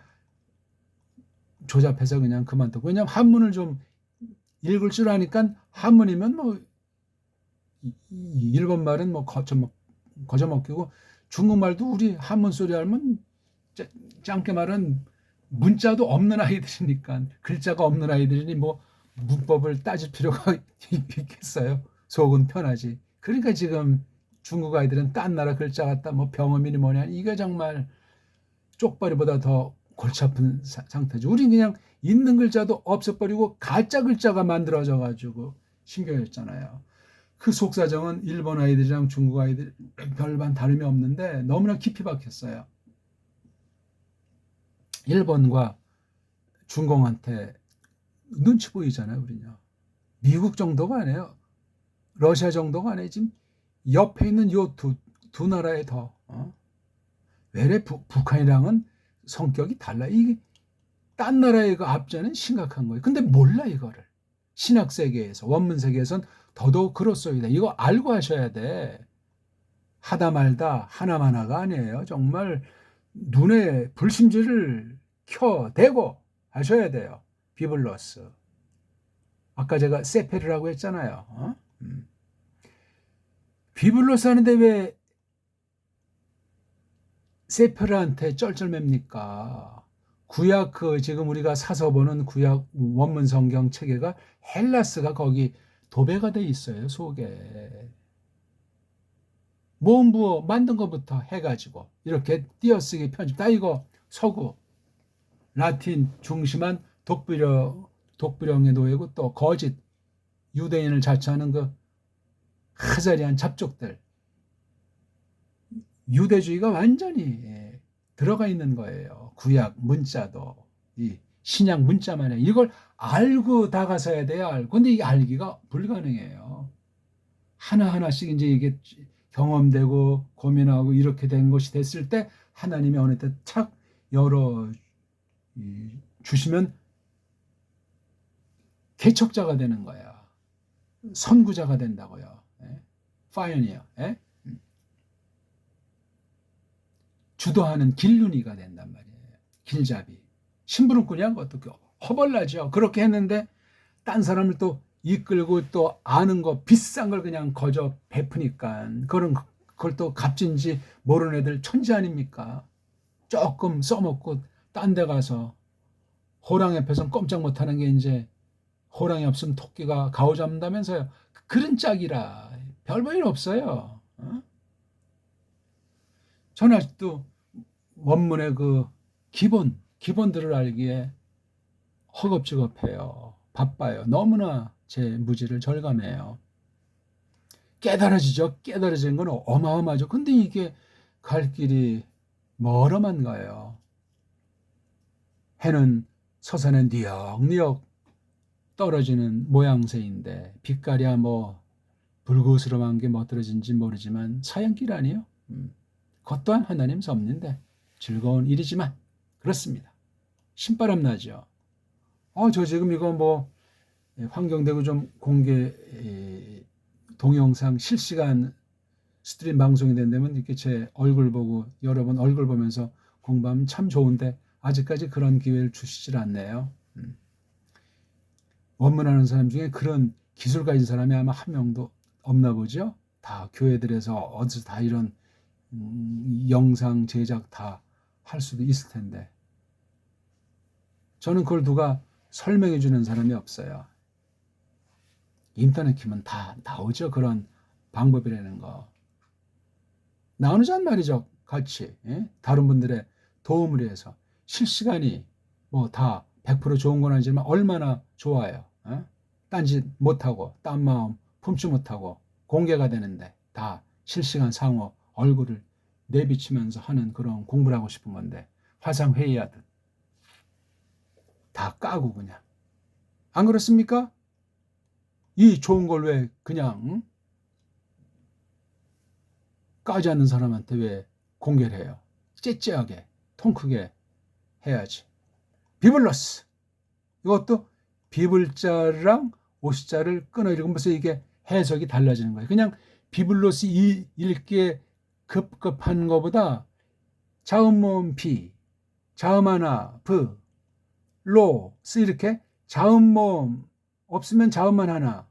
조잡해서 그냥 그만두고. 왜냐면 한문을 좀 읽을 줄 아니까 한문이면 뭐 일본 말은 뭐 거저먹기고 중국말도 우리 한문 소리 알면 짧게 말은 문자도 없는 아이들이니까 글자가 없는 아이들이니 뭐 문법을 따질 필요가 있겠어요. 속은 편하지. 그러니까 지금 중국 아이들은 딴 나라 글자 같다 뭐 병음이니 뭐냐 이게 정말 쪽발이보다 더 골치 아픈 상태죠. 우린 그냥 있는 글자도 없애버리고 가짜 글자가 만들어져 가지고 신경했잖아요. 그 속사정은 일본 아이들이랑 중국 아이들 별반 다름이 없는데 너무나 깊이 박혔어요. 일본과 중공한테 눈치 보이잖아요. 우리냐. 미국 정도가 아니에요. 러시아 정도가 아니에요. 지금 옆에 있는 요 두 나라에 더 외래 북한이랑은 성격이 달라. 이게 딴 나라의 그 압제는 심각한 거예요. 근데 몰라 이거를. 신학 세계에서 원문 세계에선 더더욱 그렇소이다. 이거 알고 하셔야 돼. 하다 말다 하나마나가 아니에요. 정말 눈에 불심지를 켜대고 하셔야 돼요. 비블러스. 아까 제가 세페르라고 했잖아요. 비블러스 하는데 왜 세페르한테 쩔쩔맵니까? 구약 지금 우리가 사서 보는 구약 원문 성경 체계가 헬라스가 거기 도배가 돼 있어요. 속에. 모음부어 만든 것부터 해가지고 이렇게 띄어쓰기 편집 다 이거 서구 라틴 중심한 독불형의 노예고 또 거짓 유대인을 자처하는 그 하자리한 잡족들 유대주의가 완전히 들어가 있는 거예요. 구약 문자도 이 신약 문자만 해. 이걸 알고 다가서야 돼요. 알고. 근데 이게 알기가 불가능해요. 하나하나씩 이제 이게 경험되고 고민하고 이렇게 된 것이 됐을 때 하나님이 어느 때 착 열어 주시면 개척자가 되는 거야. 선구자가 된다고요. 파이어니어. 주도하는 길눈이가 된단 말이에요. 길잡이. 심부름꾼이야? 그것도 허벌나죠. 그렇게 했는데 딴 사람을 또 이끌고 또 아는 거 비싼 걸 그냥 거저 베푸니까 그걸 또 값진지 모르는 애들 천지 아닙니까? 조금 써먹고 딴 데 가서 호랑 옆에선 꼼짝 못하는 게 이제 호랑이 없으면 토끼가 가오 잡는다면서요. 그런 짝이라 별 볼 일 없어요. 어? 저는 아직도 원문의 그 기본들을 알기에 허겁지겁해요. 바빠요. 너무나 제 무지를 절감해요. 깨달아지죠. 깨달아지는 건 어마어마하죠. 근데 이게 갈 길이 멀어만 가요. 해는 서산에 뉘역뉘역 떨어지는 모양새인데 빛깔이야 뭐 불그스름한 게 멋들어진지 모르지만 사양길 아니에요. 그것 또한 하나님 섭리인데 즐거운 일이지만 그렇습니다. 신바람 나죠. 저 지금 이거 뭐 환경되고 좀 공개 동영상 실시간 스트림 방송이 된다면 이렇게 제 얼굴 보고 여러분 얼굴 보면서 공부하면 참 좋은데 아직까지 그런 기회를 주시질 않네요. 원문하는 사람 중에 그런 기술 가진 사람이 아마 한 명도 없나 보죠. 다 교회들에서 어디서 다 이런 영상 제작 다 할 수도 있을 텐데 저는 그걸 누가 설명해 주는 사람이 없어요. 인터넷 키면 다 나오죠. 그런 방법이라는 거. 나오는 말이죠. 같이 다른 분들의 도움을 위해서 실시간이 뭐 다 100% 좋은 건 아니지만 얼마나 좋아요. 딴짓 못하고 딴 마음 품지 못하고 공개가 되는데 다 실시간 상호 얼굴을 내비치면서 하는 그런 공부를 하고 싶은 건데 화상회의하듯 다 까고 그냥 안 그렇습니까? 이 좋은 걸 왜 그냥 까지 않는 사람한테 왜 공개를 해요? 째째하게 통 크게 해야지. 비블러스 이것도 비블자랑 오시자를 끊어 읽으면서 이게 해석이 달라지는 거예요. 그냥 비블로스 읽기에 급급한 것보다 자음 모음 비, 자음 하나 브, 로스 이렇게 자음 모음 없으면 자음만 하나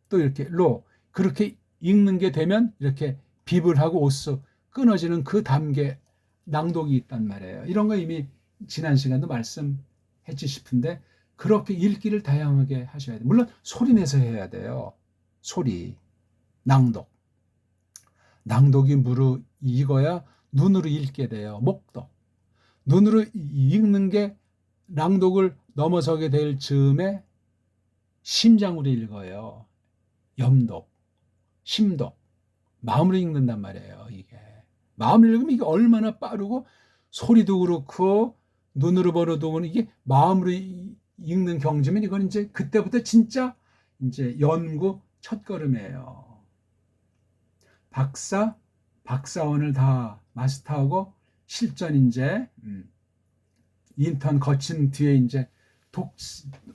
또 이렇게 로 그렇게 읽는 게 되면 이렇게 비블하고 오스 끊어지는 그 단계 낭독이 있단 말이에요. 이런 거 이미 지난 시간도 말씀했지 싶은데 그렇게 읽기를 다양하게 하셔야 돼요. 물론 소리 내서 해야 돼요. 소리, 낭독. 낭독이 무르익어야 눈으로 읽게 돼요. 목독. 눈으로 읽는 게 낭독을 넘어서게 될 즈음에 심장으로 읽어요. 염독, 심독. 마음으로 읽는단 말이에요. 이게 마음으로 읽으면 이게 얼마나 빠르고 소리도 그렇고 눈으로 보는 이게 마음으로 읽는 경지면 이건 이제 그때부터 진짜 이제 연구 첫걸음이에요. 박사원을 다 마스터하고 실전 이제 인턴 거친 뒤에 이제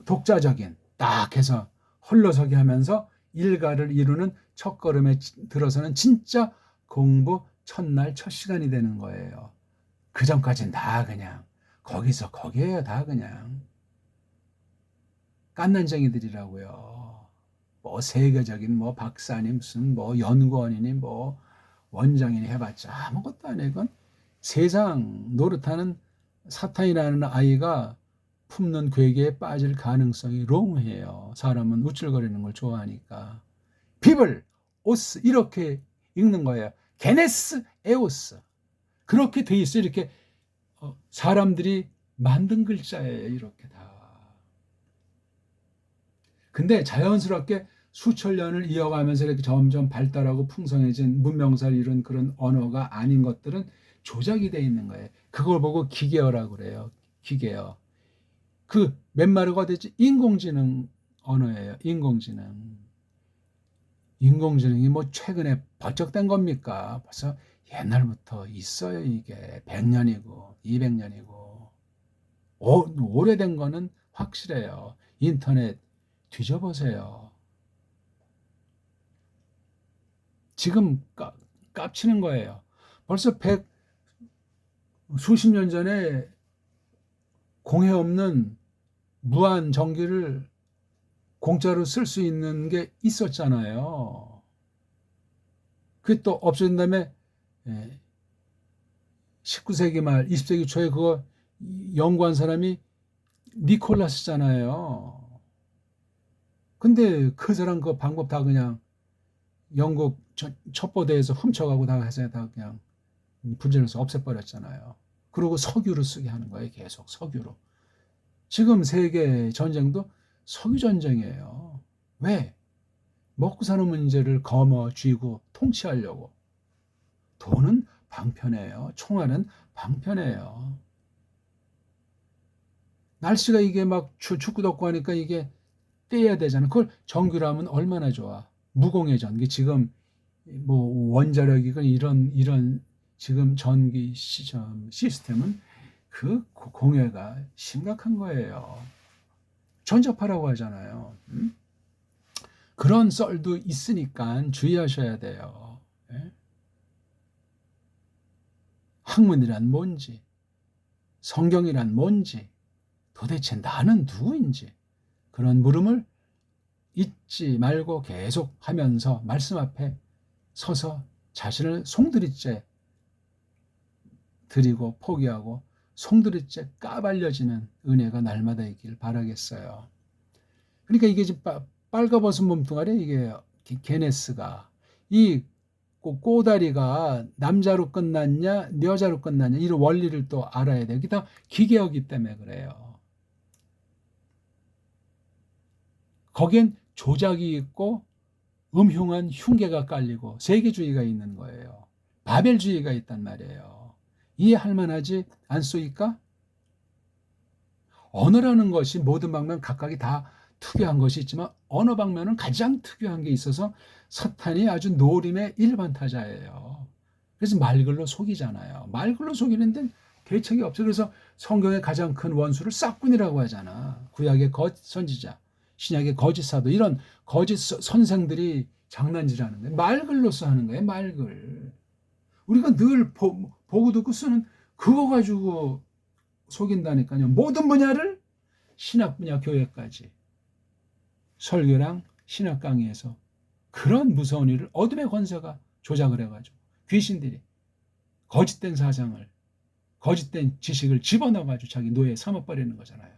독자적인 딱 해서 홀로서기 하면서 일가를 이루는 첫걸음에 들어서는 진짜 공부 첫날 첫 시간이 되는 거예요. 그 전까지는 다 그냥 거기서 거기에요. 다 그냥 깐난쟁이들이라고요. 뭐 세계적인 뭐 박사니 무슨 뭐 연구원이니 뭐 원장이니 해봤자 아무것도 아니에요. 이건 세상 노릇하는 사탄이라는 아이가 품는 괴계에 빠질 가능성이 롱해요. 사람은 우쭐거리는 걸 좋아하니까. 비블, 오스 이렇게 읽는 거예요. 게네스, 에오스 그렇게 돼 있어요. 이렇게 사람들이 만든 글자예요. 이렇게 다. 근데 자연스럽게 수천 년을 이어가면서 이렇게 점점 발달하고 풍성해진 문명사를 이룬 그런 언어가 아닌 것들은 조작이 돼 있는 거예요. 그걸 보고 기계어라고 그래요. 기계어. 그 몇 마리가 되지? 인공지능 언어예요. 인공지능이 뭐 최근에 번쩍된 겁니까? 벌써 옛날부터 있어요. 이게 100년이고 200년이고 오래된 거는 확실해요. 인터넷 뒤져보세요. 지금 깝치는 거예요. 벌써 수십 년 전에 공해 없는 무한 전기를 공짜로 쓸 수 있는 게 있었잖아요. 그게 또 없어진 다음에 19세기 말 20세기 초에 그거 연구한 사람이 니콜라스잖아요. 근데 그 사람 그 방법 다 그냥 영국 첩보대에서 훔쳐가고 다 해서 다 그냥 분쟁에서 없애버렸잖아요. 그리고 석유로 쓰게 하는 거예요. 계속 석유로. 지금 세계 전쟁도 석유 전쟁이에요. 왜? 먹고 사는 문제를 거머쥐고 통치하려고. 돈은 방편해요. 총알은 방편해요. 날씨가 이게 막 춥고 덥고 하니까 이게 떼야 되잖아. 그걸 정규로 하면 얼마나 좋아. 무공해전. 이게 지금 뭐 원자력이건 이런 지금 전기 시스템은 그 공해가 심각한 거예요. 전자파라고 하잖아요. 그런 썰도 있으니까 주의하셔야 돼요. 예? 학문이란 뭔지, 성경이란 뭔지, 도대체 나는 누구인지 그런 물음을 잊지 말고 계속 하면서 말씀 앞에 서서 자신을 송두리째 드리고 포기하고 송두리째 까발려지는 은혜가 날마다 있길 바라겠어요. 그러니까 이게 지금 빨가벗은 몸뚱아리 이게 게네스가 이 꼬다리가 남자로 끝났냐 여자로 끝났냐 이런 원리를 또 알아야 돼요. 이게 다 기계였기 때문에 그래요. 거기엔 조작이 있고 음흉한 흉계가 깔리고 세계주의가 있는 거예요. 바벨주의가 있단 말이에요. 이해할 만하지 않소이까? 언어라는 것이 모든 방면 각각이 다 특유한 것이 있지만 언어 방면은 가장 특유한 게 있어서 사탄이 아주 노림의 일반타자예요. 그래서 말글로 속이잖아요. 말글로 속이는데 대책이 없어요. 그래서 성경의 가장 큰 원수를 싹군이라고 하잖아. 구약의 거짓 선지자, 신약의 거짓 사도 이런 거짓 선생들이 장난질하는 거예요. 말글로서 하는 거예요. 말글. 우리가 늘 보고 듣고 쓰는 그거 가지고 속인다니까요. 모든 분야를 신학 분야 교회까지 설교랑 신학 강의에서 그런 무서운 일을 어둠의 권세가 조작을 해가지고 귀신들이 거짓된 사상을 거짓된 지식을 집어넣어가지고 자기 노예에 삼아버리는 거잖아요.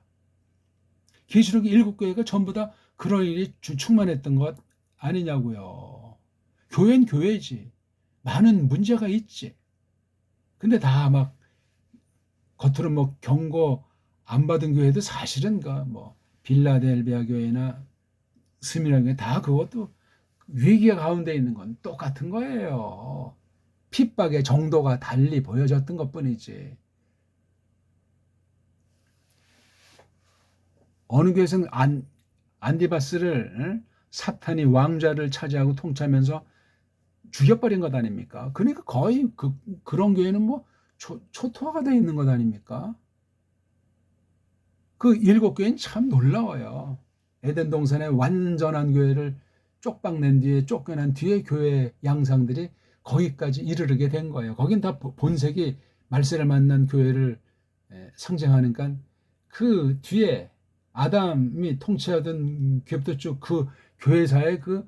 계시록 7교회가 전부 다 그런 일이 충만했던 것 아니냐고요. 교회는 교회지. 많은 문제가 있지. 근데 다 막 겉으로 뭐 경고 안 받은 교회도 사실은 뭐 빌라델비아 교회나 스미나 교회 다 그것도 위기가 가운데 있는 건 똑같은 거예요. 핍박의 정도가 달리 보여졌던 것뿐이지. 어느 교회에서는 안디바스를 사탄이 왕좌를 차지하고 통치하면서 죽여버린 것 아닙니까? 그러니까 거의 그런 교회는 뭐 초토화가 되어 있는 것 아닙니까? 그 7교회는 참 놀라워요. 에덴 동산의 완전한 교회를 쪽박낸 뒤에 쫓겨난 뒤에 교회 양상들이 거기까지 이르게 된 거예요. 거긴 다 본색이 말세를 만난 교회를 상징하니까 그 뒤에 아담이 통치하던 교회부터 쭉 그 교회사의 그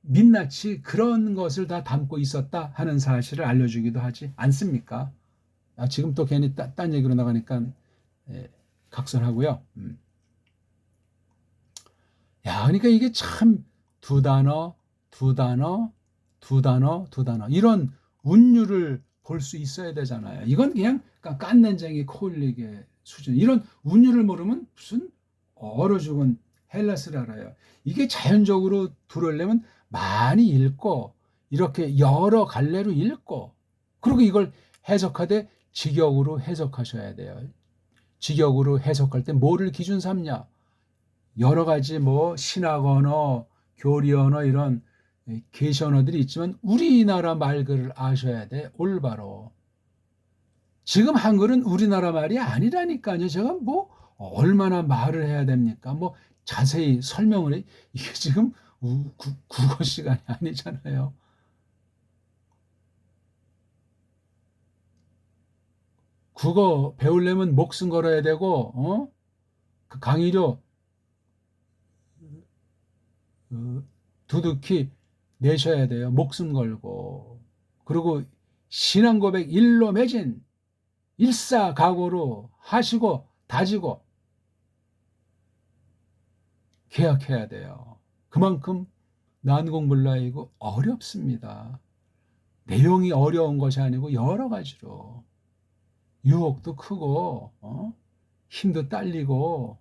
민낯이 그런 것을 다 담고 있었다 하는 사실을 알려주기도 하지 않습니까? 지금 또 괜히 딴 얘기로 나가니까 각설하고요. 야, 그러니까 이게 참 두 단어, 두 단어, 두 단어, 두 단어 이런 운율을 볼 수 있어야 되잖아요. 이건 그냥 깐난쟁이 코올리게 수준. 이런 운율을 모르면 무슨 얼어 죽은 헬라스를 알아요. 이게 자연적으로 들어오려면 많이 읽고 이렇게 여러 갈래로 읽고 그리고 이걸 해석하되 직역으로 해석하셔야 돼요. 직역으로 해석할 때 뭐를 기준 삼냐? 여러 가지 뭐 신학 언어, 교리 언어 이런 계시 언어들이 있지만 우리나라 말글을 아셔야 돼. 올바로. 지금 한글은 우리나라 말이 아니라니까요. 제가 뭐 얼마나 말을 해야 됩니까? 뭐 자세히 설명을 해. 이게 지금 국어 시간이 아니잖아요. 국어 배우려면 목숨 걸어야 되고 그 강의료 두둑히 내셔야 돼요. 목숨 걸고. 그리고 신앙 고백 일로 매진 일사각오로 하시고 다지고 계약해야 돼요. 그만큼 난공불락이고 어렵습니다. 내용이 어려운 것이 아니고 여러 가지로 유혹도 크고 힘도 딸리고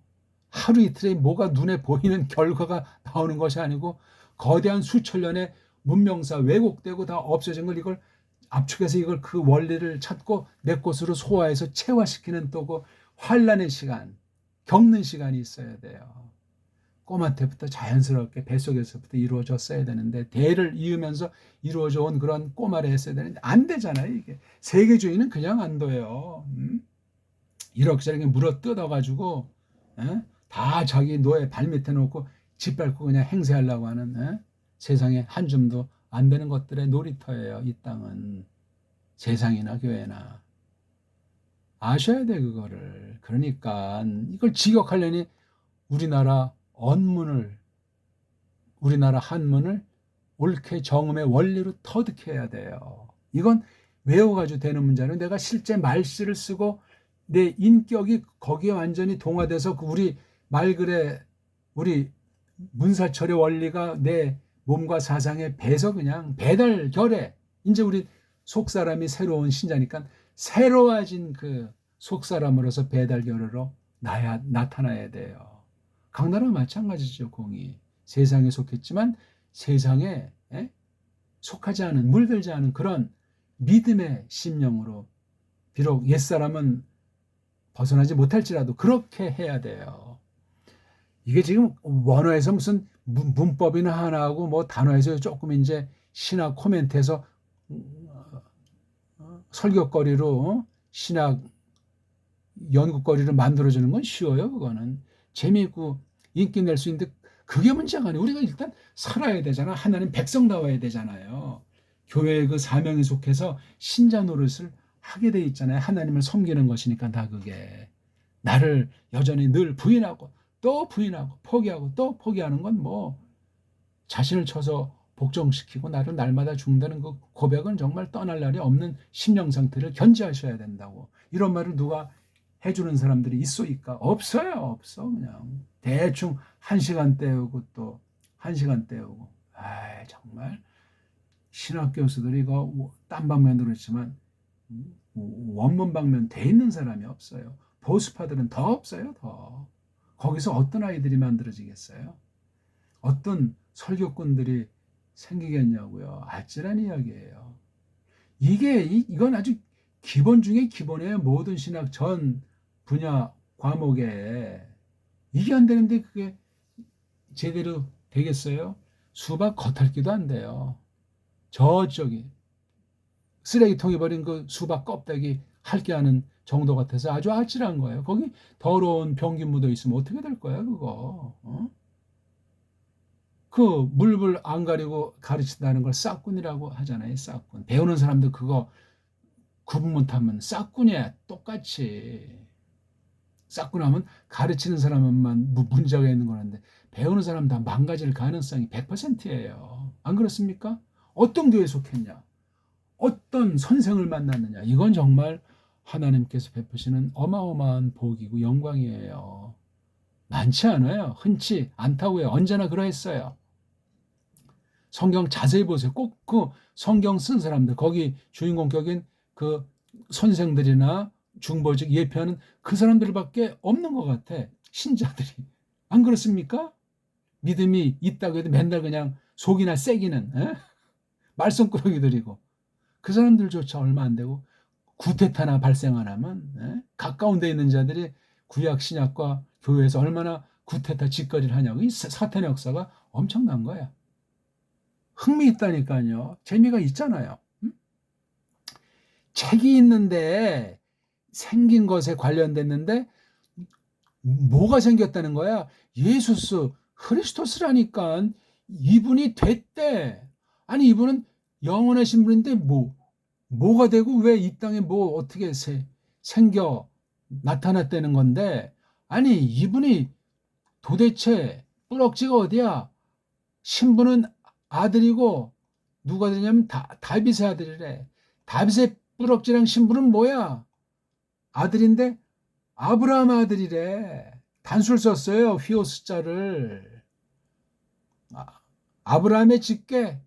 하루 이틀에 뭐가 눈에 보이는 결과가 나오는 것이 아니고 거대한 수천 년의 문명사 왜곡되고 다 없어진 걸 이걸 압축해서 이걸 그 원리를 찾고 내 것으로 소화해서 체화시키는 또 그 환란의 시간, 겪는 시간이 있어야 돼요. 꼬마 때부터 자연스럽게 뱃속에서부터 이루어졌어야 되는데 대를 이으면서 이루어져 온 그런 꼬마를 했어야 되는데 안 되잖아요. 이게 세계주의는 그냥 안 돼요. 이렇게 물어 뜯어가지고 다 자기 노예 발밑에 놓고 짓밟고 그냥 행세하려고 하는 세상에 한 줌도 안 되는 것들의 놀이터예요. 이 땅은 세상이나 교회나 아셔야 돼 그거를. 그러니까 이걸 직역하려니 우리나라 언문을 우리나라 한문을 옳게 정음의 원리로 터득해야 돼요. 이건 외워가지고 되는 문제는 내가 실제 말씨를 쓰고 내 인격이 거기에 완전히 동화돼서 우리 말글에 우리 문사철의 원리가 내 몸과 사상에 배서 그냥 배달결에 이제 우리 속사람이 새로운 신자니까 새로워진 그 속사람으로서 배달결으로 나타나야 돼요. 강나라와 마찬가지죠. 공이 세상에 속했지만 세상에 속하지 않은 물들지 않은 그런 믿음의 심령으로 비록 옛사람은 벗어나지 못할지라도 그렇게 해야 돼요. 이게 지금 원어에서 무슨 문법이나 하나하고 뭐 단어에서 조금 이제 신학 코멘트에서 설교거리로 신학 연구거리를 만들어주는 건 쉬워요. 그거는 재미있고 인기 낼 수 있는데 그게 문제가 아니에요. 우리가 일단 살아야 되잖아. 하나님 백성 나와야 되잖아요. 교회의 그 사명에 속해서 신자 노릇을 하게 돼 있잖아요. 하나님을 섬기는 것이니까 다 그게. 나를 여전히 늘 부인하고 또 부인하고 포기하고 또 포기하는 건 뭐 자신을 쳐서 복종시키고 나를 날마다 죽는다는 그 고백은 정말 떠날 날이 없는 심령 상태를 견지하셔야 된다고. 이런 말을 누가 해주는 사람들이 있어일까? 없어요. 없어. 그냥 대충 1시간 때우고 또 1시간 때우고. 아 정말 신학 교수들이 이거 딴 방면으로 했지만 원문 방면 돼 있는 사람이 없어요. 보수파들은 더 없어요. 더. 거기서 어떤 아이들이 만들어지겠어요? 어떤 설교꾼들이 생기겠냐고요. 아찔한 이야기예요. 이건 아주 기본 중에 기본이에요. 모든 신학 전 분야 과목에. 이게 안 되는데 그게 제대로 되겠어요? 수박 겉핥기도 안 돼요. 저쪽이 쓰레기통에 버린 그 수박 껍데기 핥게 하는 정도 같아서 아주 아찔한 거예요. 거기 더러운 병기 묻어 있으면 어떻게 될 거야 그거. 그 물불 안 가리고 가르친다는 걸 싹군이라고 하잖아요. 싹군. 배우는 사람도 그거 구분 못하면 싹군이야. 똑같이. 싹군하면 가르치는 사람만 문제가 있는 거는데 배우는 사람 다 망가질 가능성이 100%예요. 안 그렇습니까? 어떤 교회에 속했냐? 어떤 선생을 만났느냐? 이건 정말 하나님께서 베푸시는 어마어마한 복이고 영광이에요. 많지 않아요. 흔치 않다고요. 언제나 그러했어요. 성경 자세히 보세요. 꼭 그 성경 쓴 사람들, 거기 주인공 격인 그 선생들이나 중보직 예표하는 그 사람들밖에 없는 것 같아. 신자들이. 안 그렇습니까? 믿음이 있다고 해도 맨날 그냥 속이나 새기는 말썽꾸러기들이고 그 사람들조차 얼마 안 되고 구태타나 발생 안 하면 가까운 데 있는 자들이 구약 신약과 교회에서 얼마나 구태타 짓거리를 하냐고. 이 사탄의 역사가 엄청난 거야. 흥미 있다니까요. 재미가 있잖아요. 책이 있는데 생긴 것에 관련됐는데 뭐가 생겼다는 거야? 예수스 크리스토스라니까. 이분이 됐대. 아니 이분은 영원하신 분인데 뭐가 되고 왜 이 땅에 뭐 어떻게 생겨 나타났다는 건데, 아니 이분이 도대체 뿌럭지가 어디야? 신부는 아들이고 누가 되냐면 다윗의 아들이래. 다윗의 뿌럭지랑 신부는 뭐야? 아들인데 아브라함 아들이래. 단수를 썼어요. 휘오스자를. 아브라함의 직계,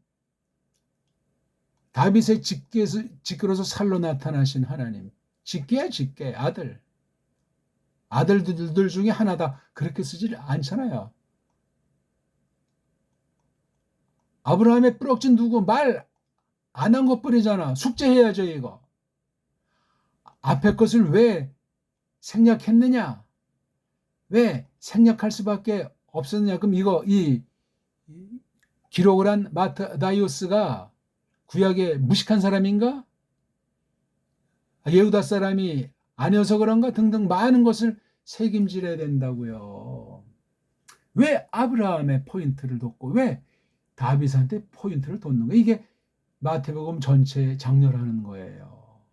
다윗의 직계로서 살로 나타나신 하나님. 직계야 직계. 아들. 아들들 중에 하나다. 그렇게 쓰질 않잖아요. 아브라함의 뿌럭진 누구 말 안 한 것뿐이잖아. 숙제해야죠 이거. 앞에 것을 왜 생략했느냐? 왜 생략할 수밖에 없었느냐? 그럼 이 기록을 한 마타다이오스가 구약에 무식한 사람인가? 예후다 사람이 아니어서 그런가? 등등 많은 것을 책임질해야 된다고요. 왜 아브라함의 포인트를 뒀고 왜 다윗한테 포인트를 뒀는가? 이게 마태복음 전체에 장렬하는 거예요.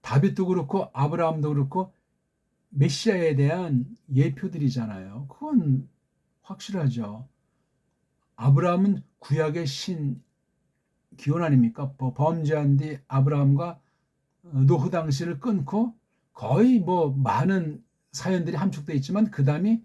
다윗도 그렇고 아브라함도 그렇고 메시아에 대한 예표들이잖아요. 그건 확실하죠. 아브라함은 구약의 신 기원 아닙니까? 범죄한 뒤 아브라함과 노후 당시를 끊고 거의 많은 사연들이 함축되어 있지만 그 다음이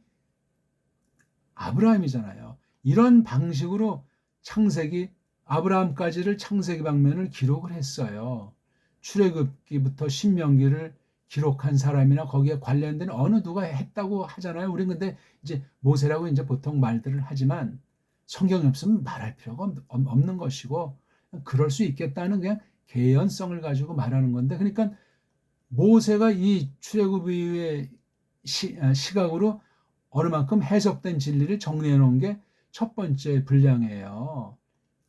아브라함이잖아요. 이런 방식으로 창세기 아브라함까지를 창세기 방면을 기록을 했어요. 출애굽기부터 신명기를 기록한 사람이나 거기에 관련된 어느 누가 했다고 하잖아요. 우리는 근데 이제 모세라고 이제 보통 말들을 하지만 성경이 없으면 말할 필요가 없는 것이고 그럴 수 있겠다는 그냥 개연성을 가지고 말하는 건데 그러니까 모세가 이 출애굽 이후의 시각으로 어느 만큼 해석된 진리를 정리해 놓은 게 첫 번째 분량이에요.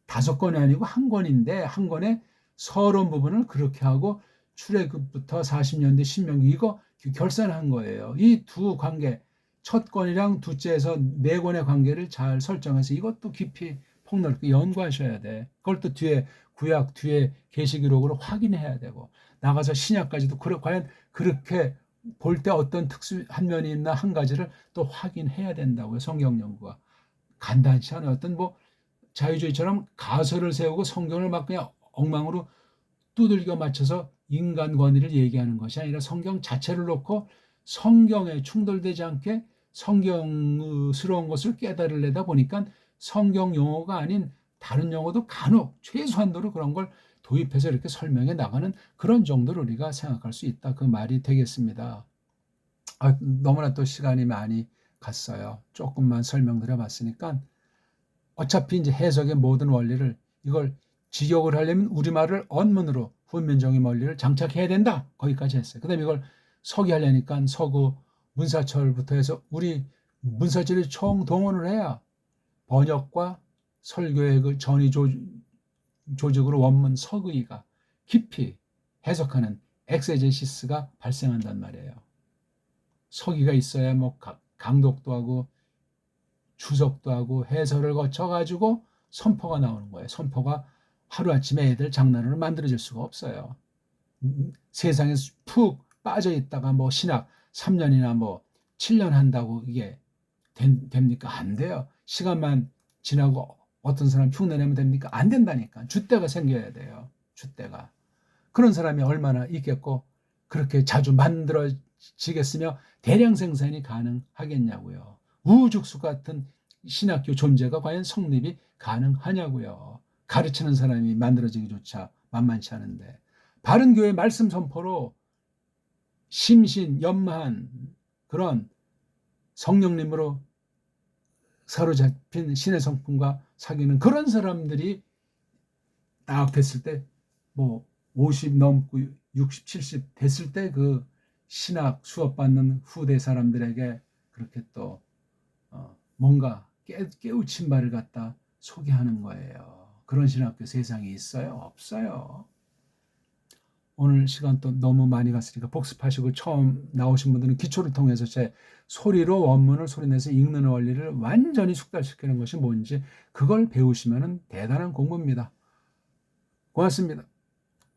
5권이 아니고 한 권인데 한 권의 서론 부분을 그렇게 하고 출애굽부터 40년 뒤 신명기 이거 결산한 거예요. 이 두 관계 첫 권이랑 둘째에서 네 권의 관계를 잘 설정해서 이것도 깊이 폭넓게 연구하셔야 돼. 그걸 또 뒤에 구약 뒤에 계시기록으로 확인해야 되고 나가서 신약까지도 과연 그렇게 볼 때 어떤 특수한 면이 있나 한 가지를 또 확인해야 된다고요. 성경 연구가 간단치 않아요. 어떤 자유주의처럼 가설을 세우고 성경을 막 그냥 엉망으로 두들겨 맞춰서 인간 권위를 얘기하는 것이 아니라 성경 자체를 놓고 성경에 충돌되지 않게 성경스러운 것을 깨달으려다 보니까 성경 용어가 아닌 다른 용어도 간혹 최소한도로 그런 걸 도입해서 이렇게 설명해 나가는 그런 정도로 우리가 생각할 수 있다. 그 말이 되겠습니다. 너무나 또 시간이 많이 갔어요. 조금만 설명드려 봤으니까 어차피 이제 해석의 모든 원리를 이걸 직역을 하려면 우리말을 언문으로 훈민정음 원리를 장착해야 된다. 거기까지 했어요. 그다음에 이걸 서기하려니까 서구 문사철부터 해서 우리 문사철이 총동원을 해야 번역과 설교의 그 전위 조직으로 원문 서기가 깊이 해석하는 엑세제시스가 발생한단 말이에요. 서기가 있어야 강독도 하고 주석도 하고 해설을 거쳐가지고 선포가 나오는 거예요. 선포가 하루아침에 애들 장난으로 만들어질 수가 없어요. 세상에 푹 빠져 있다가 신학 3년이나 7년 한다고 이게 됩니까? 안 돼요. 시간만 지나고 어떤 사람 흉내내면 됩니까? 안 된다니까. 줏대가 생겨야 돼요. 줏대가. 그런 사람이 얼마나 있겠고 그렇게 자주 만들어지겠으며 대량 생산이 가능하겠냐고요. 우후죽순 같은 신학교 존재가 과연 성립이 가능하냐고요. 가르치는 사람이 만들어지기조차 만만치 않은데 바른 교회 말씀 선포로 심신연마한 그런 성령님으로 사로잡힌 신의 성품과 사귀는 그런 사람들이 딱 됐을 때 50 넘고 60, 70 됐을 때 그 신학 수업 받는 후대 사람들에게 그렇게 또 뭔가 깨우친 바를 갖다 소개하는 거예요. 그런 신학교 세상에 있어요? 없어요. 오늘 시간 또 너무 많이 갔으니까 복습하시고 처음 나오신 분들은 기초를 통해서 제 소리로 원문을 소리내서 읽는 원리를 완전히 숙달시키는 것이 뭔지 그걸 배우시면 대단한 공부입니다. 고맙습니다.